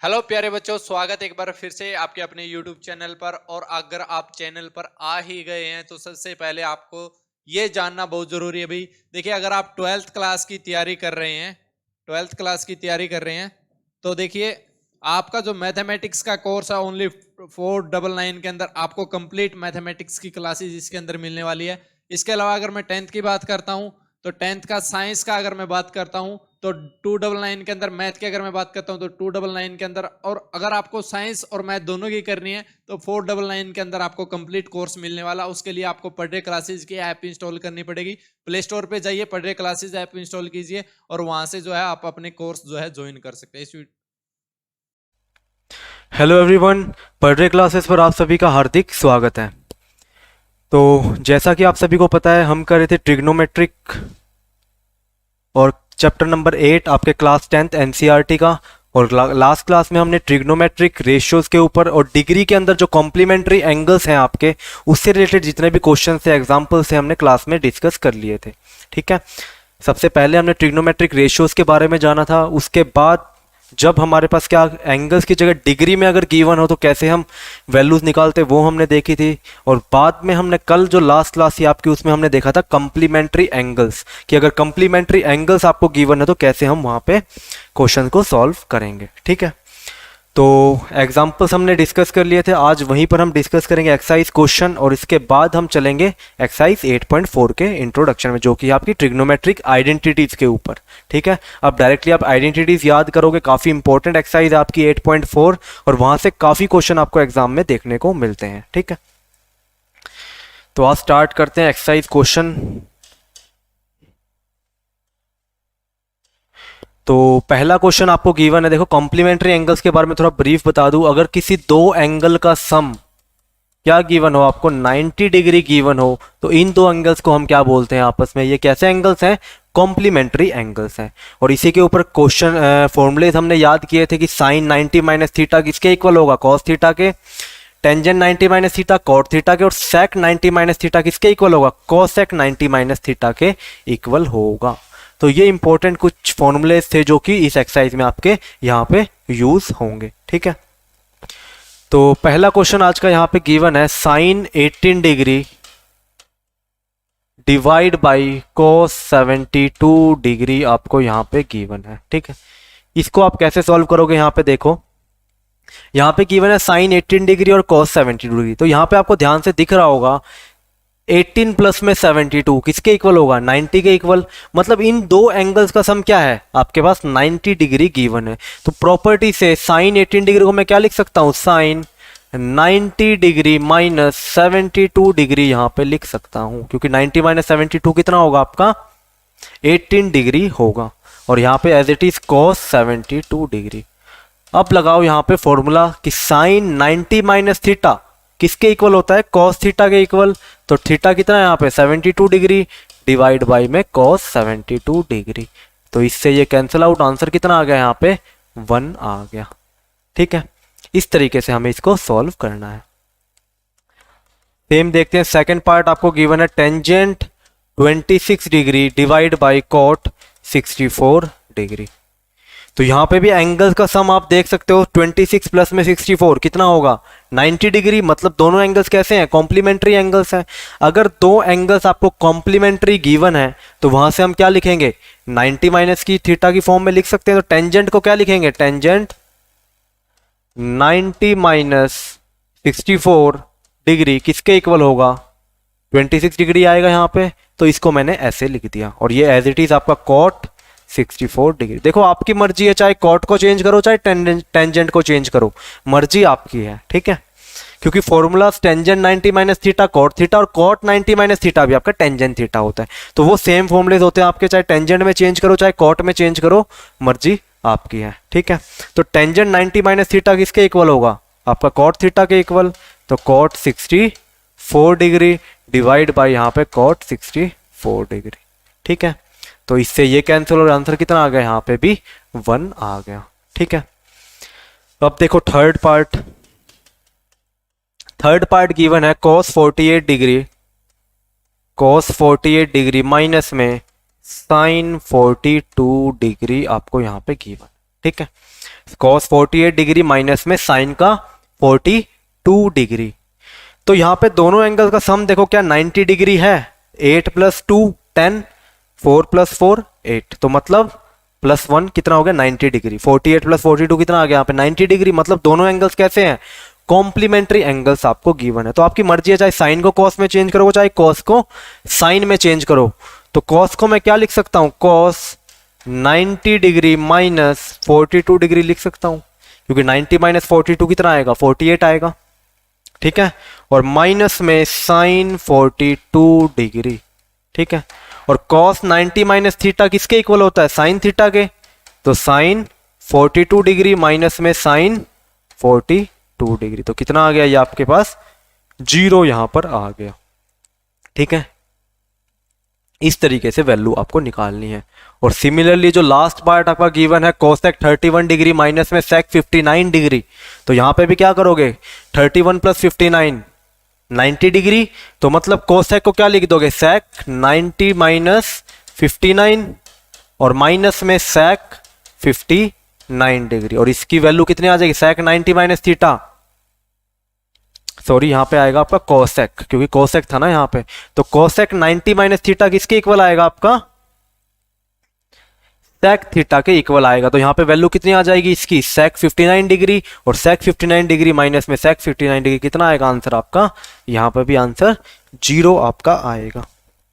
Hello प्यारे बच्चों, स्वागत है एक बार फिर से आपके अपने YouTube चैनल पर। और अगर आप चैनल पर आ ही गए हैं तो सबसे पहले आपको ये जानना बहुत जरूरी है भाई। देखिए, अगर आप 12th क्लास की तैयारी कर रहे हैं, 12th क्लास की तैयारी कर रहे हैं तो देखिए, आपका जो मैथमेटिक्स का कोर्स है ओनली 499 के अंदर आपको कंप्लीट मैथमेटिक्स की क्लासेस इसके अंदर मिलने वाली है। इसके अलावा अगर मैं 10th की बात करता हूं तो 10th का साइंस का अगर मैं बात करता हूं तो 299 के अंदर, मैथ की अगर मैं बात करता हूं तो 299 के अंदर, और अगर आपको साइंस और मैथ दोनों की करनी है तो 499 के अंदर आपको कंप्लीट कोर्स मिलने वाला। उसके लिए आपको पढ़े क्लासेस की ऐप इंस्टॉल करनी पड़ेगी। प्ले स्टोर पे जाइए, पढ़े क्लासेस ऐप इंस्टॉल कीजिए और वहां से जो है आप अपने कोर्स जो है ज्वाइन कर सकते हैं। हेलो एवरीवन, पढ़े क्लासेस पर आप सभी का हार्दिक स्वागत है। तो जैसा कि आप सभी को पता है, हम कर रहे थे ट्रिग्नोमेट्रिक और चैप्टर नंबर 8 आपके क्लास 10th एनसीईआरटी का। और लास्ट क्लास में हमने ट्रिग्नोमेट्रिक रेशियोज के ऊपर और डिग्री के अंदर जो कॉम्प्लीमेंट्री एंगल्स हैं आपके, उससे रिलेटेड जितने भी क्वेश्चन थे, एग्जाम्पल्स थे, हमने क्लास में डिस्कस कर लिए थे। ठीक है, सबसे पहले हमने ट्रिग्नोमेट्रिक रेशियोज के बारे में जाना था। उसके बाद जब हमारे पास क्या एंगल्स की जगह डिग्री में अगर गिवन हो तो कैसे हम वैल्यूज निकालते, वो हमने देखी थी। और बाद में हमने कल जो लास्ट क्लास थी आपकी, उसमें हमने देखा था कंप्लीमेंट्री एंगल्स, कि अगर कंप्लीमेंट्री एंगल्स आपको गिवन है तो कैसे हम वहां पे क्वेश्चन को सॉल्व करेंगे। ठीक है, तो एग्जाम्पल्स हमने डिस्कस कर लिए थे। आज वहीं पर हम डिस्कस करेंगे एक्सरसाइज क्वेश्चन, और इसके बाद हम चलेंगे एक्सरसाइज 8.4 के इंट्रोडक्शन में, जो कि आपकी ट्रिग्नोमेट्रिक आइडेंटिटीज के ऊपर। ठीक है, अब डायरेक्टली आप आइडेंटिटीज याद करोगे। काफ़ी इंपॉर्टेंट एक्सरसाइज आपकी 8.4, और वहां से काफ़ी क्वेश्चन आपको एग्जाम में देखने को मिलते हैं। ठीक है, तो आज स्टार्ट करते हैं एक्सरसाइज क्वेश्चन। तो पहला क्वेश्चन आपको गिवन है, देखो कॉम्प्लीमेंट्री एंगल्स के बारे में थोड़ा ब्रीफ बता दूं। अगर किसी दो एंगल का सम क्या गिवन हो, आपको 90 डिग्री गिवन हो, तो इन दो एंगल्स को हम क्या बोलते हैं आपस में? ये कैसे एंगल्स हैं? कॉम्प्लीमेंट्री एंगल्स हैं। और इसी के ऊपर क्वेश्चन फॉर्मूलेज हमने याद किए थे कि साइन 90 माइनस थीटा किसके इक्वल होगा? कॉस थीटा के। Tangent 90 minus theta cot theta के। और सेक 90 माइनस थीटा किसके इक्वल होगा? कॉसेक 90 माइनस थीटा के इक्वल होगा। तो ये इंपॉर्टेंट कुछ फॉर्मूलेज थे जो कि इस एक्सरसाइज में आपके यहाँ पे यूज होंगे। ठीक है, तो पहला क्वेश्चन आज का यहाँ पे गिवन है, sine 18 degree divide by cos 72 degree आपको यहाँ पे गिवन है। ठीक है, इसको आप कैसे सॉल्व करोगे? यहाँ पे देखो, यहाँ पे गिवन है साइन 18 डिग्री और कोस 72 डिग्री। तो यहाँ पे आपको ध्यान से दिख रहा होगा 18 प्लस में 72 किसके इक्वल होगा? 90 के इक्वल। मतलब इन दो एंगल्स का सम क्या है? आपके पास 90 डिग्री गिवन है। तो प्रॉपर्टी से साइन 18 डिग्री को मैं क्या लिख सकता हूं? साइन 90 डिग्री माइनस 72 डिग्री यहां पे लिख सकता हूं, क्योंकि 90 माइनस 72 कितना होगा आपका? 18 डिग्री होगा। और यहां पे as it is cos 72 degree. अब लगाओ यहाँ पे फॉर्मूला कि साइन 90 माइनस थीटा किसके इक्वल होता है? कॉस थीटा के इक्वल। तो थीटा कितना है यहाँ पे? 72 डिग्री डिवाइड बाई में कॉस 72 डिग्री। तो इससे ये कैंसिल आउट, आंसर कितना आ गया यहाँ पे? 1 आ गया। ठीक है, इस तरीके से हमें इसको सॉल्व करना है। सेम देखते हैं, सेकंड पार्ट आपको गिवन है, tangent 26 degree divide by cot 64 degree. तो यहां पे भी एंगल्स का सम आप देख सकते हो, 26 प्लस में 64 कितना होगा? 90 डिग्री। मतलब दोनों एंगल्स कैसे हैं? कॉम्प्लीमेंट्री एंगल्स हैं। अगर दो एंगल्स आपको कॉम्प्लीमेंट्री गिवन है तो वहां से हम क्या लिखेंगे? 90 माइनस की थीटा की फॉर्म में लिख सकते हैं। तो टेंजेंट को क्या लिखेंगे? टेंजेंट 90 माइनस 64 डिग्री किसके इक्वल होगा? 26 डिग्री आएगा यहाँ पे। तो इसको मैंने ऐसे लिख दिया, और ये एज इट इज आपका कॉट 64 डिग्री। देखो आपकी मर्जी है, चाहे कॉट को चेंज करो चाहे टेंजेंट को चेंज करो, मर्जी आपकी है। ठीक है, क्योंकि formula tangent 90 minus theta cot theta, और कॉट 90 माइनस थीटा भी आपका टेंजेंट थीटा होता है। तो वो सेम फॉर्मूलेज होते हैं आपके, चाहे टेंजेंट में चेंज करो चाहे कॉट में चेंज करो, मर्जी आपकी है। ठीक है, तो टेंजेंट 90 माइनस थीटा किसके इक्वल होगा? आपका कॉट थीटा के इक्वल। तो कॉट 64 डिग्री डिवाइड बाई यहाँ पे कॉट 64 डिग्री। ठीक है, तो इससे ये कैंसिल और आंसर कितना आ गया? यहाँ पे भी 1 आ गया। ठीक है, अब देखो third part. Third part given है, cos 48 degree, cos 48 degree minus में sin 42 डिग्री आपको यहाँ पे गिवन। ठीक है। cos 48 डिग्री माइनस में साइन का 42 डिग्री। तो यहाँ पे दोनों एंगल का सम देखो क्या 90 डिग्री है। 8 + 2 10, 4 + 4 8, तो मतलब +1 कितना हो गया 90 डिग्री। 48 + 42 कितना आ गया यहाँ पे 90 डिग्री। मतलब दोनों एंगल्स कैसे हैं, कॉम्प्लीमेंट्री एंगल्स आपको गिवन है। तो आपकी मर्जी है, चाहे साइन को कॉस में चेंज करो, चाहे कॉस को साइन में चेंज करो। तो कॉस को मैं क्या लिख सकता हूं, कॉस 90 डिग्री माइनस 42 डिग्री लिख सकता हूं, क्योंकि 90 - 42 कितना आएगा 48 आएगा, ठीक है। और माइनस में साइन 42 डिग्री, ठीक है। और कॉस 90 - थीटा किसके इक्वल होता है, साइन थीटा के। तो साइन 42 डिग्री माइनस में साइन 42 डिग्री, तो कितना आ गया ये आपके पास 0 यहां पर आ गया, ठीक है। इस तरीके से वैल्यू आपको निकालनी है। और सिमिलरली जो लास्ट पार्ट आपका गिवन है कोसेक 31 डिग्री माइनस में सेक 59 डिग्री, तो यहां पे भी क्या करोगे 31 + 59 90 डिग्री। तो मतलब कोसेक को क्या लिख दोगे, सेक 90 - 59 और माइनस में सेक 59 डिग्री। और इसकी वैल्यू कितनी आ जाएगी, सेक 90 - थीटा, सॉरी यहां पे आएगा आपका कोसेक, क्योंकि कोसेक था ना यहां पे। तो कोसेक 90 - थीटा किसके इक्वल आएगा, आपका सेक थीटा के इक्वल आएगा। तो यहां पे वैल्यू कितनी आ जाएगी इसकी, सेक 59 डिग्री और सेक 59 डिग्री माइनस में सेक 59 डिग्री, कितना आएगा आंसर आपका, यहां पे भी आंसर 0 आपका आएगा,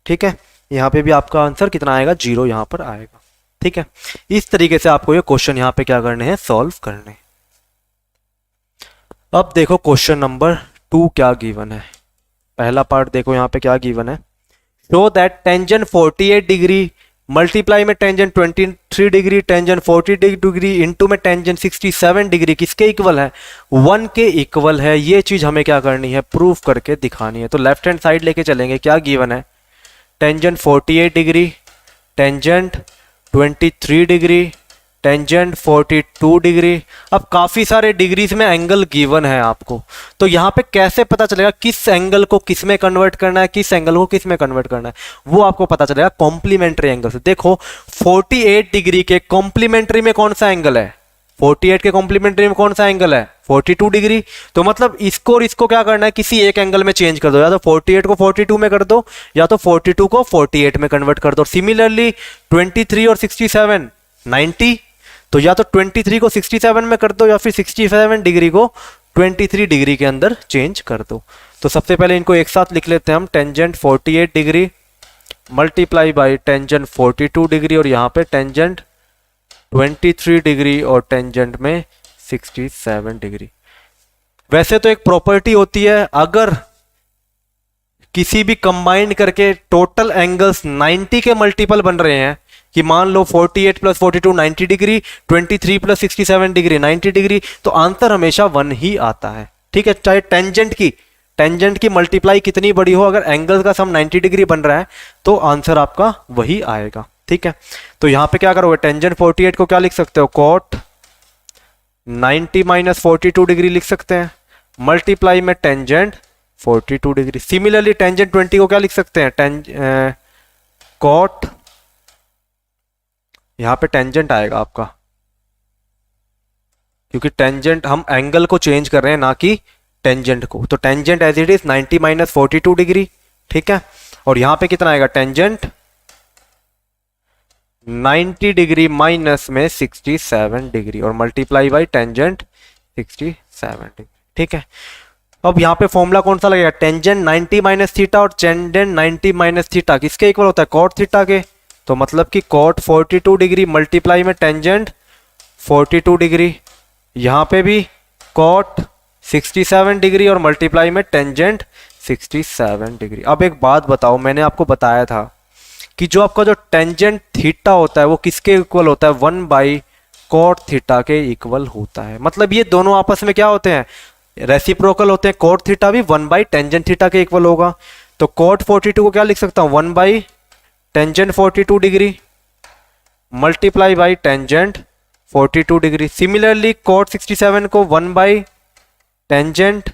ठीक है। यहां पे भी आपका आंसर कितना आएगा, 0 यहां पर आएगा, ठीक है। इस तरीके से आपको ये क्वेश्चन यहां पे क्या करने हैं, सॉल्व करने। अब देखो क्वेश्चन नंबर 2 क्या गिवन है। पहला पार्ट देखो यहाँ पे क्या गिवन है, show that tangent 48 degree multiply में tangent 23 degree tangent 40 degree into में टेंजेंट 67 डिग्री किसके इक्वल है, 1 के इक्वल है। ये चीज हमें क्या करनी है, प्रूफ करके दिखानी है। तो लेफ्ट हैंड साइड लेके चलेंगे, क्या गिवन है, tangent 48 degree tangent 23 degree tangent 42 degree. अब काफी सारे डिग्रीज में एंगल गिवन है आपको, तो यहां पे कैसे पता चलेगा किस एंगल को किस में कन्वर्ट करना है, किस एंगल को किस में कन्वर्ट करना है, वो आपको पता चलेगा कॉम्प्लीमेंट्री एंगल से। देखो 48 डिग्री के कॉम्प्लीमेंट्री में कौन सा एंगल है, 48 के कॉम्प्लीमेंट्री में कौन सा एंगल है 42 डिग्री। तो मतलब इसको और इसको क्या करना है, किसी एक एंगल में चेंज कर दो, या तो 48 को 42 में कर दो या तो 42 को 48 में कन्वर्ट कर दो। सिमिलरली 23 और 67 90, तो या तो 23 को 67 में कर दो या फिर 67 डिग्री को 23 डिग्री के अंदर चेंज कर दो। तो सबसे पहले इनको एक साथ लिख लेते हैं हम, tangent 48 degree multiply by tangent 42 degree और यहाँ पे टेंजेंट 23 डिग्री और टेंजेंट में 67 डिग्री। वैसे तो एक प्रॉपर्टी होती है, अगर किसी भी कंबाइन करके टोटल एंगल्स 90 के मल्टीपल बन रहे हैं, कि मान लो 48 + 42 90 डिग्री 23 + 67 डिग्री 90 डिग्री, तो आंसर हमेशा 1 ही आता है, ठीक है। चाहे टेंजेंट की मल्टीप्लाई कितनी बड़ी हो, अगर एंगल का सम 90 डिग्री बन रहा है तो आंसर आपका वही आएगा, ठीक है। तो यहां पे क्या करोगे, टेंजेंट 48 को क्या लिख सकते हो, कॉट 90 - 42 डिग्री लिख सकते हैं, मल्टीप्लाई में टेंजेंट 42 डिग्री। सिमिलरली टेंजेंट 20 को क्या लिख सकते हैं, कॉट, यहां पे टेंजेंट आएगा आपका, क्योंकि टेंजेंट हम एंगल को चेंज कर रहे हैं ना कि टेंजेंट को। तो tangent as it is 90 - 42 degree, ठीक है। और यहां पे कितना आएगा, टेंजेंट 90 डिग्री माइनस में 67 डिग्री और मल्टीप्लाई बाई टेंजेंट 67 डिग्री, ठीक है। अब यहां पे फॉर्मूला कौन सा लगेगा, टेंजेंट 90 - थीटा और टेंजेंट 90 - थीटा किसके इक्वल होता है, कॉट थीटा के। तो मतलब कि कॉट 42 डिग्री मल्टीप्लाई में टेंजेंट 42 डिग्री, यहां पे भी कॉट 67 डिग्री और मल्टीप्लाई में टेंजेंट 67 डिग्री। अब एक बात बताओ, मैंने आपको बताया था कि जो आपका जो टेंजेंट थीटा होता है वो किसके इक्वल होता है, 1 / कॉट थीटा के इक्वल होता है। मतलब ये दोनों आपस में क्या होते हैं, रेसिप्रोकल होते हैं। कॉट थीटा भी 1 / टेंजेंट थीटा के इक्वल होगा। तो कॉट 42 को क्या लिख सकता हूं, 1 / tangent 42 degree multiply by tangent 42 degree. Similarly cot 67 को 1 / tangent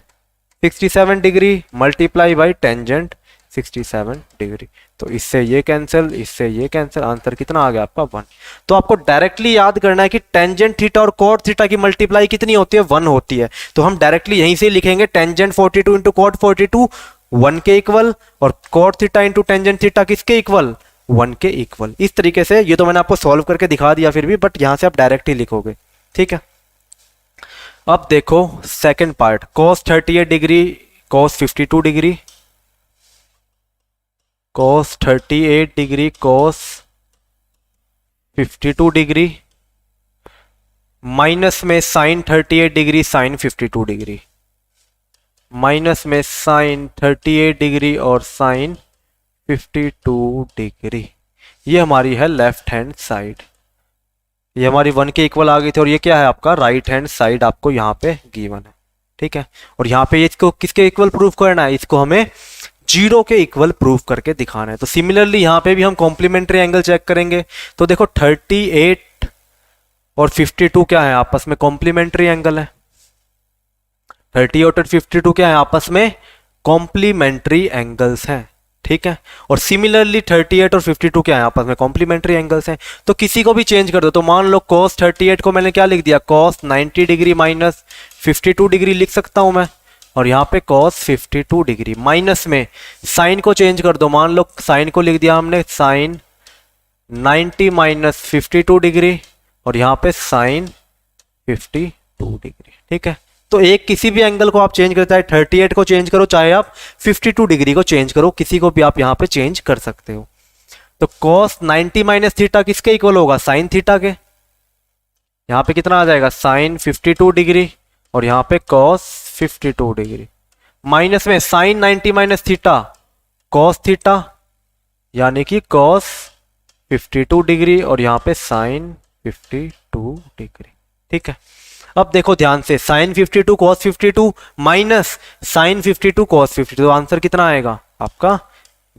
67 degree multiply by tangent 67 degree. तो इससे ये कैंसिल, इससे ये कैंसिल, आंसर कितना आ गया आपका 1। तो आपको डायरेक्टली याद करना है कि टेंजेंट थीटा और कॉट थीटा की मल्टीप्लाई कितनी होती है, 1 होती है। तो हम डायरेक्टली यहीं से लिखेंगे टेंजेंट 42 इंटू कॉट 42 1 के इक्वल, और cot theta into tangent theta किसके इक्वल, 1 के इक्वल। इस तरीके से, ये तो मैंने आपको सॉल्व करके दिखा दिया फिर भी, बट यहां से आप डायरेक्ट ही लिखोगे, ठीक है। अब देखो second part, cos 38 degree cos 52 degree, cos 38 degree cos 52 degree, minus में sin 38 degree sin 52 degree, minus में sin 38 डिग्री और sin 52 डिग्री। ये हमारी है लेफ्ट हैंड साइड, ये हमारी 1 के इक्वल आ गई थी, और ये क्या है आपका राइट हैंड साइड आपको यहाँ पे गिवन है, ठीक है। और यहाँ पे इसको किसके इक्वल प्रूफ करना है, इसको हमें 0 के इक्वल प्रूफ करके दिखाना है। तो सिमिलरली यहाँ पे भी हम कॉम्प्लीमेंट्री एंगल चेक करेंगे। तो देखो 38 और 52 क्या है, आपस में कॉम्प्लीमेंट्री एंगल है। 38 और 52 क्या है, आपस में कॉम्प्लीमेंट्री एंगल्स हैं, ठीक है। और सिमिलरली 38 और 52 क्या है, आपस में कॉम्प्लीमेंट्री एंगल्स हैं। तो किसी को भी चेंज कर दो, तो मान लो cos 38 को मैंने क्या लिख दिया, cos 90 डिग्री माइनस 52 डिग्री लिख सकता हूं मैं, और यहाँ पे cos 52 डिग्री, माइनस में साइन को चेंज कर दो, मान लो साइन को लिख दिया हमने sin 90 माइनस 52 डिग्री, और यहाँ पे sin 52 डिग्री, ठीक है। तो एक किसी भी एंगल को आप चेंज करते हैं, 38 को चेंज करो, चाहे आप 52 डिग्री को चेंज करो, किसी को भी आप यहाँ पे चेंज कर सकते हो। तो cos 90 माइनस थीटा किसके इक्वल होगा, साइन थीटा के। यहाँ पे कितना आ जाएगा, साइन 52 डिग्री, और यहाँ पे cos 52 डिग्री, माइनस में sine 90 minus theta cos theta, यानी कि cos 52 डिग्री, और यहाँ पे साइन 52 डिग्री, ठीक है। अब देखो ध्यान से, sine 52 cos 52 minus sine 52 cos 52, तो आंसर कितना आएगा आपका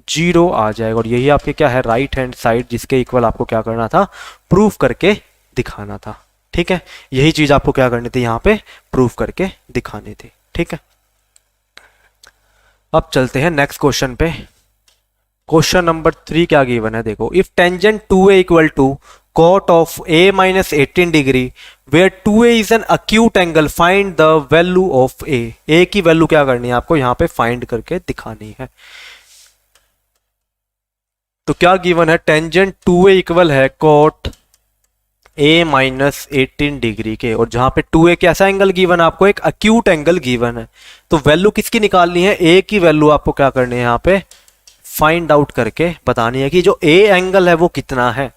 0 आ जाएगा। और यही आपके क्या है राइट हैंड साइड, जिसके इक्वल आपको क्या करना था, प्रूफ करके दिखाना था, ठीक है। यही चीज आपको क्या करनी थी, यहाँ पे प्रूफ करके दिखानी थी, ठीक है। अब चलते हैं नेक्स्ट क्वेश्चन पे। क्वेश्चन नंबर 3 क्या गिवन है, देखो, if tangent 2a equal to cot of a minus 18 degree where 2a is an acute angle, find the value of a की वैल्यू क्या करनी है आपको यहाँ पे फाइंड करके दिखानी है। तो क्या गिवन है, टेंजेंट 2a इक्वल है cot a माइनस 18 डिग्री के, और जहां पे 2a कैसा एंगल गिवन है आपको, एक अक्यूट एंगल गिवन है। तो वैल्यू किसकी निकालनी है, a की वैल्यू आपको क्या करनी है यहाँ पे फाइंड आउट करके बतानी है कि जो a एंगल है वो कितना है।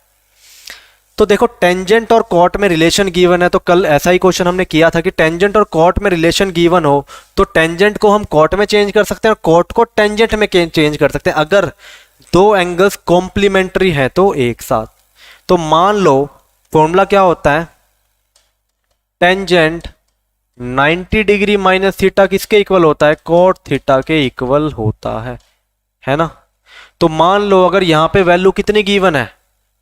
तो देखो टेंजेंट और कॉट में रिलेशन गिवन है, तो कल ऐसा ही क्वेश्चन हमने किया था कि टेंजेंट और कॉट में रिलेशन गिवन हो तो टेंजेंट को हम कॉट में चेंज कर सकते हैं और कॉट को टेंजेंट में चेंज कर सकते हैं, अगर दो एंगल्स कॉम्प्लीमेंट्री हैं तो एक साथ। तो मान लो फॉर्मूला क्या होता है, टेंजेंट 90 डिग्री माइनस थीटा किसके इक्वल होता है, कॉट थीटा के इक्वल होता है ना। तो मान लो अगर यहां पे वैल्यू कितनी गिवन है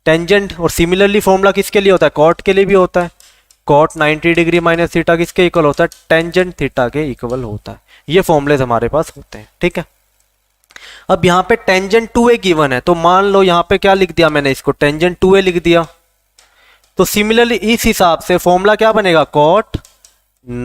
टेंजेंट, और सिमिलरली फॉर्मूला किसके लिए होता है, कॉट के लिए भी होता है, कॉट 90 डिग्री माइनस थीटा किसके इक्वल होता है, टेंजेंट थीटा के इक्वल होता है। ये फॉर्मूलेज हमारे पास होते हैं, ठीक है। अब यहाँ पे टेंजेंट 2a गिवन है, तो मान लो यहाँ पे क्या लिख दिया मैंने, इसको टेंजेंट 2a लिख दिया। तो सिमिलरली इस हिसाब से फॉर्मूला क्या बनेगा, कॉट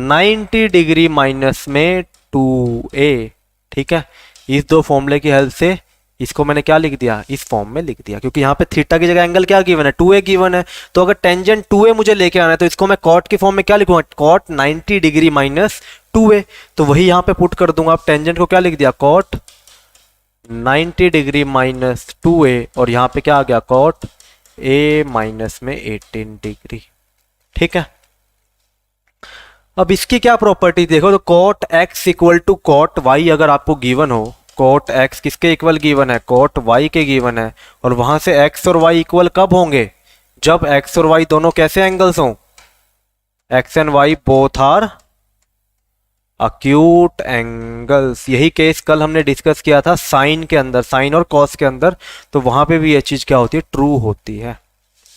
90 डिग्री माइनस में 2a, ठीक है। इस दो फॉर्मूले की हेल्प से इसको मैंने क्या लिख दिया, इस फॉर्म में लिख दिया, क्योंकि यहाँ पे थीटा की जगह एंगल क्या गिवन है, 2a गिवन है। तो अगर टेंजेंट 2a मुझे लेके आना है तो इसको मैं कॉट की फॉर्म में क्या लिखूंगा, कॉट 90 डिग्री माइनस 2a, तो वही यहाँ पे पुट कर दूंगा। अब टेंजेंट को क्या लिख दिया, कॉट 90 डिग्री माइनस 2a, और यहाँ पे क्या आ गया, कॉट a माइनस में 18 डिग्री, ठीक है। अब इसकी क्या प्रॉपर्टी देखो, तो cot x equal to cot y अगर आपको गिवन हो, कॉट x किसके इक्वल गिवन है, कॉट y के गिवन है, और वहां से x और y इक्वल कब होंगे, जब x और y दोनों कैसे एंगल्स हों, x and y both are acute angles. यही केस कल हमने डिस्कस किया था साइन के अंदर, साइन और कॉस के अंदर, तो वहां पे भी ये चीज क्या होती है, ट्रू होती है,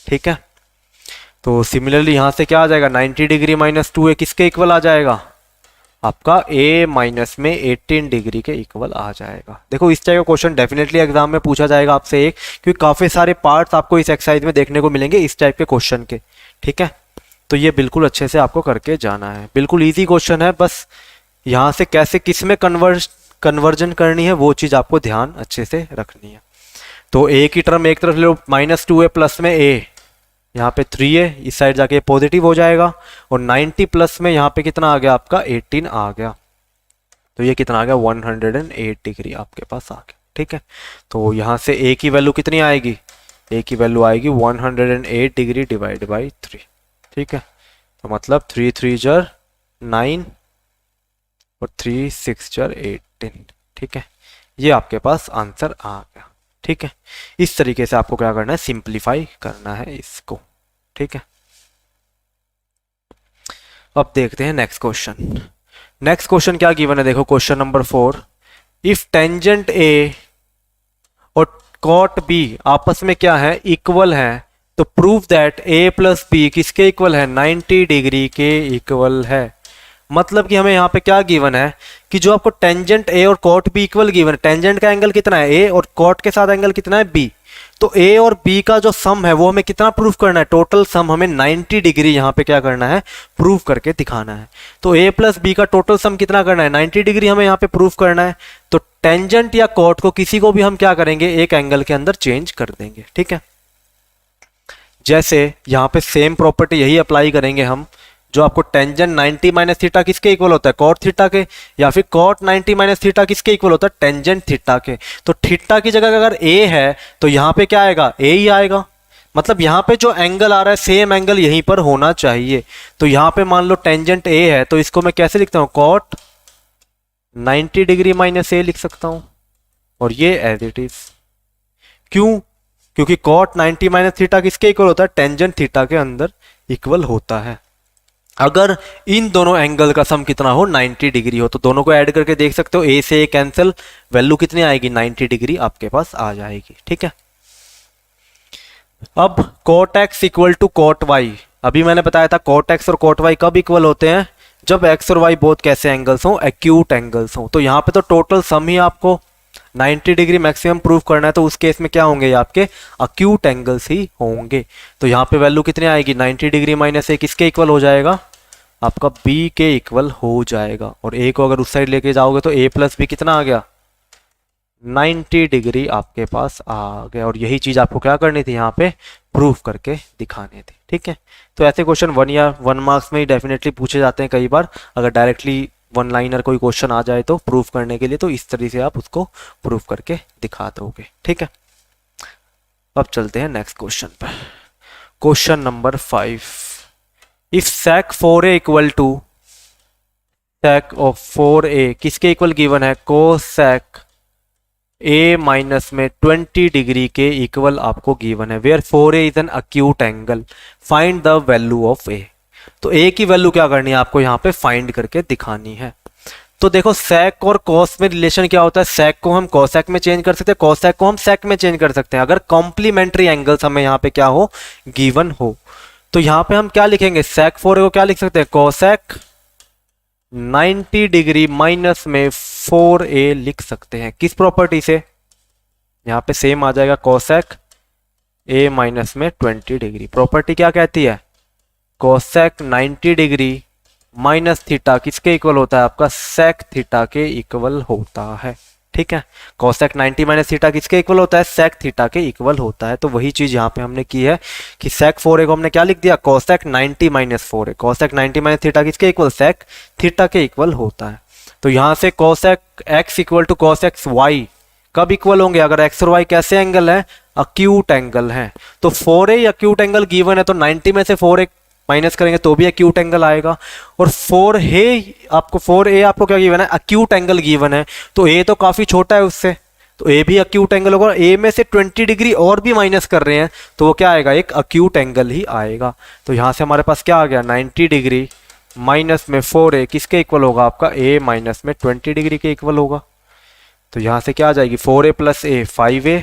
ठीक है। तो सिमिलरली यहां से क्या आ जाएगा, 90 डिग्री माइनस 2a किसके इक्वल आ जाएगा, आपका a माइनस में 18 डिग्री के इक्वल आ जाएगा। देखो इस टाइप का क्वेश्चन डेफिनेटली एग्जाम में पूछा जाएगा आपसे एक, क्योंकि काफी सारे पार्ट्स आपको इस एक्सरसाइज में देखने को मिलेंगे इस टाइप के क्वेश्चन के। ठीक है, तो ये बिल्कुल अच्छे से आपको करके जाना है। बिल्कुल ईजी क्वेश्चन है, बस यहाँ से कैसे किस में कन्वर्जन करनी है वो चीज आपको ध्यान अच्छे से रखनी है। तो a की टर्म एक तरफ ले लो, -2a प्लस में a, यहाँ पे 3a, इस साइड जाके पॉजिटिव हो जाएगा, और 90 प्लस में यहाँ पे कितना आ गया आपका 18 आ गया, तो ये कितना आ गया 108 डिग्री आपके पास आ गया। ठीक है, तो यहाँ से a की वैल्यू कितनी आएगी, a की वैल्यू आएगी 108 डिग्री डिवाइड बाई 3। ठीक है, तो मतलब 3 3 जर 9 और 3 6 जर 18। ठीक है, ये आपके पास आंसर आ गया। ठीक है, इस तरीके से आपको क्या करना है, सिंप्लीफाई करना है इसको। ठीक है, अब देखते हैं नेक्स्ट क्वेश्चन। नेक्स्ट क्वेश्चन क्या गिवन है, देखो क्वेश्चन नंबर 4, इफ टेंजेंट ए और कॉट बी आपस में क्या है, इक्वल है, तो prove that A plus B किसके इक्वल है, 90 डिग्री के इक्वल है। मतलब कि हमें यहाँ पे क्या गिवन है कि जो आपको टेंजेंट ए और कॉट बी इक्वल गिवन है, टेंजेंट का एंगल कितना है ए और कॉट के साथ एंगल कितना है बी, तो ए और बी का जो सम है वो हमें कितना प्रूफ करना है, टोटल सम हमें 90 डिग्री यहाँ पे क्या करना है, प्रूफ करके दिखाना है। तो ए प्लस बी का टोटल सम कितना करना है, 90 डिग्री हमें यहाँ पे प्रूफ करना है। तो टेंजेंट या कॉट को किसी को भी हम क्या करेंगे, एक एंगल के अंदर चेंज कर देंगे। ठीक है, जैसे यहाँ पे सेम प्रॉपर्टी यही अप्लाई करेंगे हम, जो आपको टेंजेंट 90 माइनस थीटा किसके इक्वल होता है, कॉट थीटा के, या फिर कॉट 90 माइनस थीटा किसके इक्वल होता है, टेंजेंट थीटा के। तो थीटा की जगह अगर ए है तो यहाँ पे क्या आएगा, ए ही आएगा। मतलब यहाँ पे जो एंगल आ रहा है सेम एंगल यहीं पर होना चाहिए। तो यहाँ पे मान लो टेंजेंट ए है, तो इसको मैं कैसे लिखता हूँ, कॉट 90 डिग्री माइनस ए लिख सकता हूँ, और ये एज इट इज। क्यों, क्योंकि कॉट 90 माइनस थीटा किसके इक्वल होता है, टेंजेंट थीटा के अंदर इक्वल होता है। अगर इन दोनों एंगल का सम कितना हो, 90 डिग्री हो, तो दोनों को ऐड करके देख सकते हो, ए से ए कैंसिल, वैल्यू कितनी आएगी, 90 डिग्री आपके पास आ जाएगी। ठीक है, अब cot x equal to cot y, अभी मैंने बताया था cot x और cot y कब इक्वल होते हैं, जब x और y बोथ कैसे एंगल्स हो, एक्यूट एंगल्स हो। तो यहाँ पे तो टोटल सम ही आपको 90 डिग्री मैक्सिमम प्रूफ करना है, तो उस केस में क्या होंगे, ये आपके अक्यूट एंगल्स ही होंगे। तो यहाँ पे वैल्यू कितनी आएगी, 90 डिग्री माइनस ए किसके इक्वल हो जाएगा, आपका बी के इक्वल हो जाएगा। और ए को अगर उस साइड लेके जाओगे तो ए प्लस बी कितना आ गया, 90 डिग्री आपके पास आ गया। और यही चीज आपको क्या करनी थी, यहाँ पे प्रूफ करके दिखाने थे। ठीक है, तो ऐसे क्वेश्चन 1 या 1 मार्क्स में ही डेफिनेटली पूछे जाते हैं कई बार। अगर डायरेक्टली 1 लाइनर कोई क्वेश्चन आ जाए तो प्रूफ करने के लिए, तो इस तरीके से आप उसको प्रूफ करके दिखा दोगे। ठीक है, अब चलते हैं नेक्स्ट क्वेश्चन पर। Question number 5, if sec 4a equal to sec of 4a किसके इक्वल गिवन है, cosec a माइनस में 20 डिग्री के इक्वल आपको गिवन है, where 4a is an acute angle, find the value of a। तो a की value क्या करनी है, आपको यहाँ पे फाइंड करके दिखानी है। तो देखो sec और cos में रिलेशन क्या होता है, sec को हम cosec में चेंज कर सकते हैं, cosec को हम sec में चेंज कर सकते हैं, अगर कॉम्प्लीमेंट्री एंगल्स हमें यहाँ पे क्या हो, गिवन हो। तो यहाँ पे हम क्या लिखेंगे, sec 4a को क्या लिख सकते हैं, cosec 90 डिग्री माइनस में 4a लिख सकते हैं। किस प्रॉपर्टी से, यहाँ पे सेम आ जाएगा, cosec a माइनस में 20 डिग्री। प्रॉपर्टी क्या कहती है, cosec 90 डिग्री माइनस थीटा किसके इक्वल होता है, आपका sec थीटा के इक्वल होता है। ठीक है, cosec 90 माइनस थीटा किसके इक्वल होता है, sec थीटा के इक्वल होता है। तो वही चीज यहाँ पे हमने की है कि sec 4a को हमने क्या लिख दिया, cosec 90 minus 4a, cosec 90 minus theta किसके इक्वल, sec थीटा के इक्वल होता है। तो यहाँ से cosec x equal to cosec y कब इक्वल होंगे, अगर x और y कैसे एंगल है, अक्यूट एंगल है। तो 4a अक्यूट एंगल गिवन है, तो 90 में से 4a माइनस करेंगे तो भी अक्यूट एंगल आएगा। और 4a आपको क्या गिवन है, अक्यूट एंगल गिवन है, तो a तो काफी छोटा है उससे, तो a भी अक्यूट एंगल होगा। a में से 20 डिग्री और भी माइनस कर रहे हैं तो वो क्या आएगा, एक अक्यूट एंगल ही आएगा। तो यहां से हमारे पास क्या आ गया, 90 डिग्री माइनस में 4a किसके इक्वल होगा, आपका a माइनस में 20 डिग्री के इक्वल होगा। तो यहां से क्या आ जाएगी, 4a प्लस a 5a,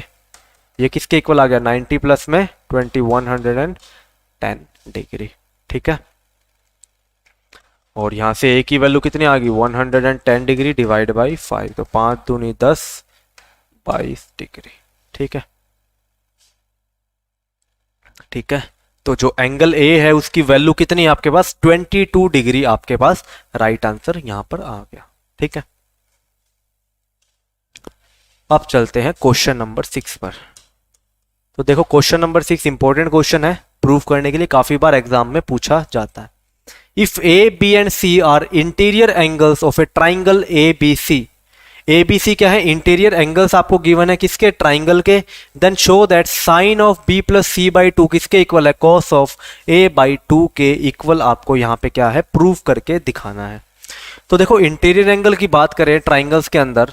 ये किसके इक्वल आ गया, 90 प्लस में 20 110 डिग्री। ठीक है, और यहाँ से ए की वैल्यू कितनी आ गई 110 डिग्री डिवाइड बाई 5, तो 5 दूनी 10, 22 डिग्री। ठीक है, ठीक है। तो जो एंगल ए है उसकी वैल्यू कितनी है आपके पास 22 डिग्री आपके पास राइट आंसर यहां पर आ गया। ठीक है, अब चलते हैं क्वेश्चन नंबर 6 पर। तो देखो क्वेश्चन नंबर 6 इंपॉर्टेंट क्वेश्चन है, प्रूव करने के लिए काफी बार एग्जाम में पूछा जाता है। If A B and C are interior angles of a triangle A B C, A B C क्या है इंटीरियर एंगल्स आपको गिवन है किसके ट्राइंगल के, then show that sine of B plus C by two किसके equal है cos of A by two के equal आपको यहाँ पे क्या है प्रूव करके दिखाना है। तो देखो इंटीरियर एंगल की बात करें ट्राइंगल्स के अंदर,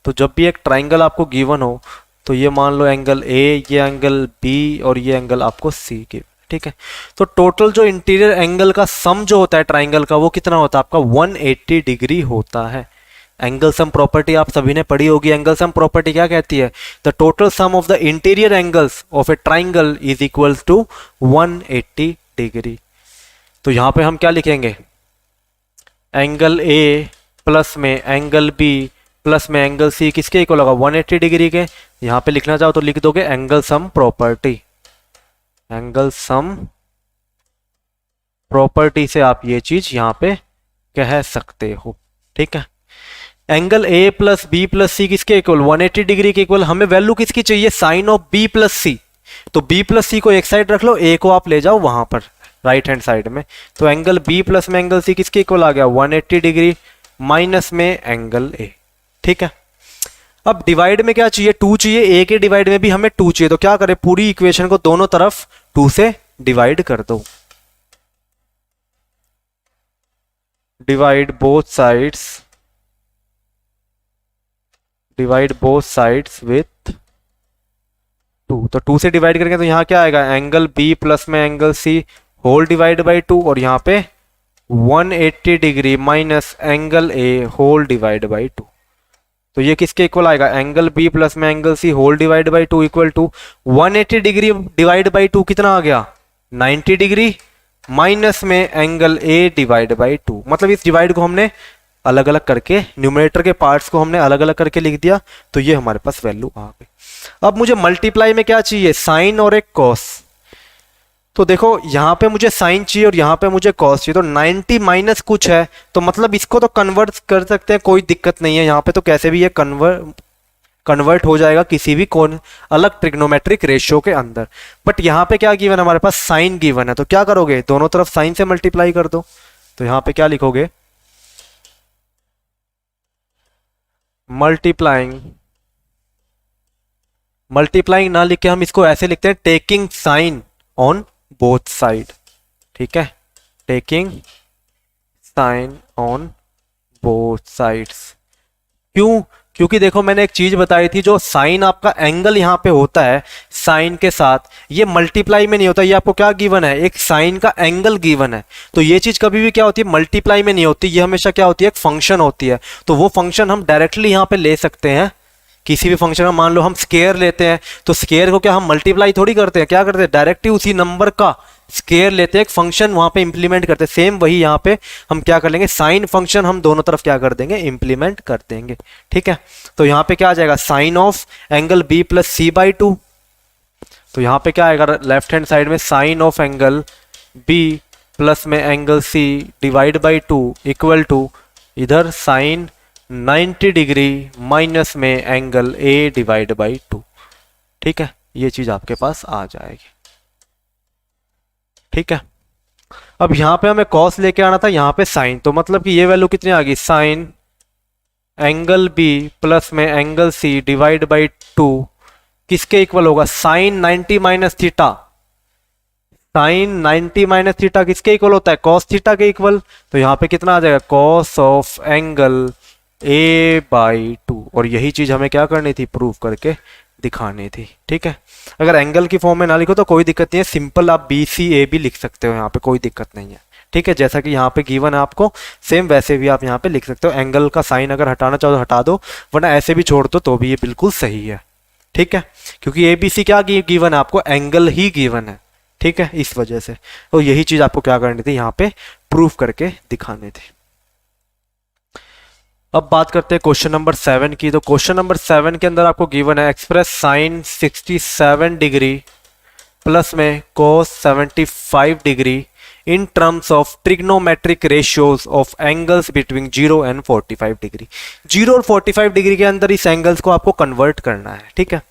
तो जब भी एक ट्राइंगल आपको गिवन हो तो ये मान लो एंगल ए, ये एंगल बी और ये एंगल आपको सी के। ठीक है, तो टोटल जो इंटीरियर एंगल का सम जो होता है ट्राइंगल का वो कितना होता है आपका 180 डिग्री होता है। एंगल सम प्रॉपर्टी आप सभी ने पढ़ी होगी। एंगल सम प्रॉपर्टी क्या कहती है, the total sum of the interior angles of a triangle is equal to 180 degree. तो यहां पे हम क्या लिखेंगे, एंगल ए प्लस में एंगल बी प्लस में एंगल सी किसके इक्वल होगा 180 डिग्री के। यहां पे लिखना चाहो तो लिख दोगे angle sum property, angle sum property से आप ये चीज यहां पे कह सकते हो। ठीक है, angle A plus B plus C किसके इक्वल 180 डिग्री के इक्वल। हमें वैल्यू किसकी चाहिए sine of B plus C, तो बी प्लस सी को एक साइड रख लो, ए को आप ले जाओ वहां पर राइट हैंड साइड में। तो एंगल बी प्लस में एंगल सी किसके इक्वल आ गया 180 डिग्री माइनस में एंगल ए। ठीक है, अब डिवाइड में क्या चाहिए 2 चाहिए, ए के डिवाइड में भी हमें 2 चाहिए। तो क्या करें पूरी इक्वेशन को दोनों तरफ 2 से डिवाइड कर दो, divide both sides, divide both sides with 2। तो 2 से डिवाइड करेंगे तो यहाँ क्या आएगा एंगल बी प्लस में angle C whole divide by 2 और यहाँ पे 180 degree minus angle A whole divide by 2। तो ये किसके इक्वल आएगा एंगल बी प्लस में angle C whole divide by 2 equal to 180 degree divide by 2 कितना आ गया 90 डिग्री माइनस में एंगल ए डिवाइड बाई 2। मतलब इस डिवाइड को हमने अलग अलग करके न्यूमरेटर के पार्ट्स को हमने अलग अलग करके लिख दिया, तो ये हमारे पास वैल्यू आ गई। अब मुझे मल्टीप्लाई में क्या चाहिए साइन और एक कॉस। तो देखो यहाँ पे मुझे साइन चाहिए और यहाँ पे मुझे कॉस चाहिए। तो 90 माइनस कुछ है तो मतलब इसको तो कन्वर्ट कर सकते हैं, कोई दिक्कत नहीं है। यहाँ पे तो कैसे भी ये कन्वर्ट हो जाएगा किसी भी कौन अलग ट्रिग्नोमेट्रिक रेशियो के अंदर। बट यहाँ पे क्या गिवन है हमारे पास साइन गिवन है, तो क्या करोगे दोनों तरफ साइन से मल्टीप्लाई कर दो। तो यहाँ पे क्या लिखोगे मल्टीप्लाइंग ना लिख के हम इसको ऐसे लिखते हैं taking sine on both side. ठीक है, taking sine on both sides. क्यों, क्योंकि देखो मैंने एक चीज बताई थी, जो साइन आपका एंगल यहां पे होता है साइन के साथ, ये मल्टीप्लाई में नहीं होता। ये आपको क्या गिवन है एक साइन का एंगल गिवन है, तो ये चीज कभी भी क्या होती है मल्टीप्लाई में नहीं होती, ये हमेशा क्या होती है एक फंक्शन होती है। तो वो फंक्शन हम डायरेक्टली यहां पे ले सकते हैं किसी भी फंक्शन का। मान लो हम स्केयर लेते हैं तो स्केयर को क्या हम मल्टीप्लाई थोड़ी करते हैं, क्या करते हैं डायरेक्टली उसी नंबर का स्केयर लेते हैं, एक फंक्शन वहां पे इंप्लीमेंट करते हैं। सेम वही यहाँ पे हम क्या कर लेंगे साइन फंक्शन हम दोनों तरफ क्या कर देंगे इंप्लीमेंट कर देंगे। ठीक है, तो यहाँ पे क्या आ जाएगा sine of angle B plus C by 2। तो यहाँ पे क्या आएगा लेफ्ट हैंड साइड में sine of angle B plus में angle C divide by 2 equal to इधर साइन 90 डिग्री माइनस में एंगल ए डिवाइड बाई 2। ठीक है, ये चीज आपके पास आ जाएगी। ठीक है, अब यहां पे हमें कॉस लेके आना था, यहां पे साइन, तो मतलब कि ये वैल्यू कितनी आ गई साइन एंगल बी प्लस में एंगल सी डिवाइड बाई 2 किसके इक्वल होगा sine 90 minus theta. Sine 90 minus theta किसके इक्वल होता है कॉस थीटा के इक्वल। तो यहां पे कितना आ जाएगा cos of angle A by 2। और यही चीज हमें क्या करनी थी प्रूव करके दिखानी थी। ठीक है, अगर एंगल की फॉर्म में ना लिखो तो कोई दिक्कत नहीं है, सिंपल आप बी सी ए भी लिख सकते हो, यहाँ पे कोई दिक्कत नहीं है। ठीक है, जैसा कि यहाँ पे गिवन है आपको सेम वैसे भी आप यहाँ पे लिख सकते हो। एंगल का साइन अगर हटाना चाहो तो हटा दो, वरना ऐसे भी छोड़ दो तो भी ये बिल्कुल सही है। ठीक है, क्योंकि ए बी सी क्या गिवन है आपको एंगल ही गिवन है। ठीक है, इस वजह से तो यही चीज आपको क्या करनी थी यहाँ पे प्रूफ करके दिखाने थे। अब बात करते हैं क्वेश्चन नंबर 7 की। तो क्वेश्चन नंबर 7 के अंदर आपको गिवन है एक्सप्रेस साइन 67 डिग्री प्लस में cos 75 degree in terms of trigonometric ratios of angles between 0 and 45 degree. 0 और 45 डिग्री के अंदर इस एंगल्स को आपको कन्वर्ट करना है, ठीक है।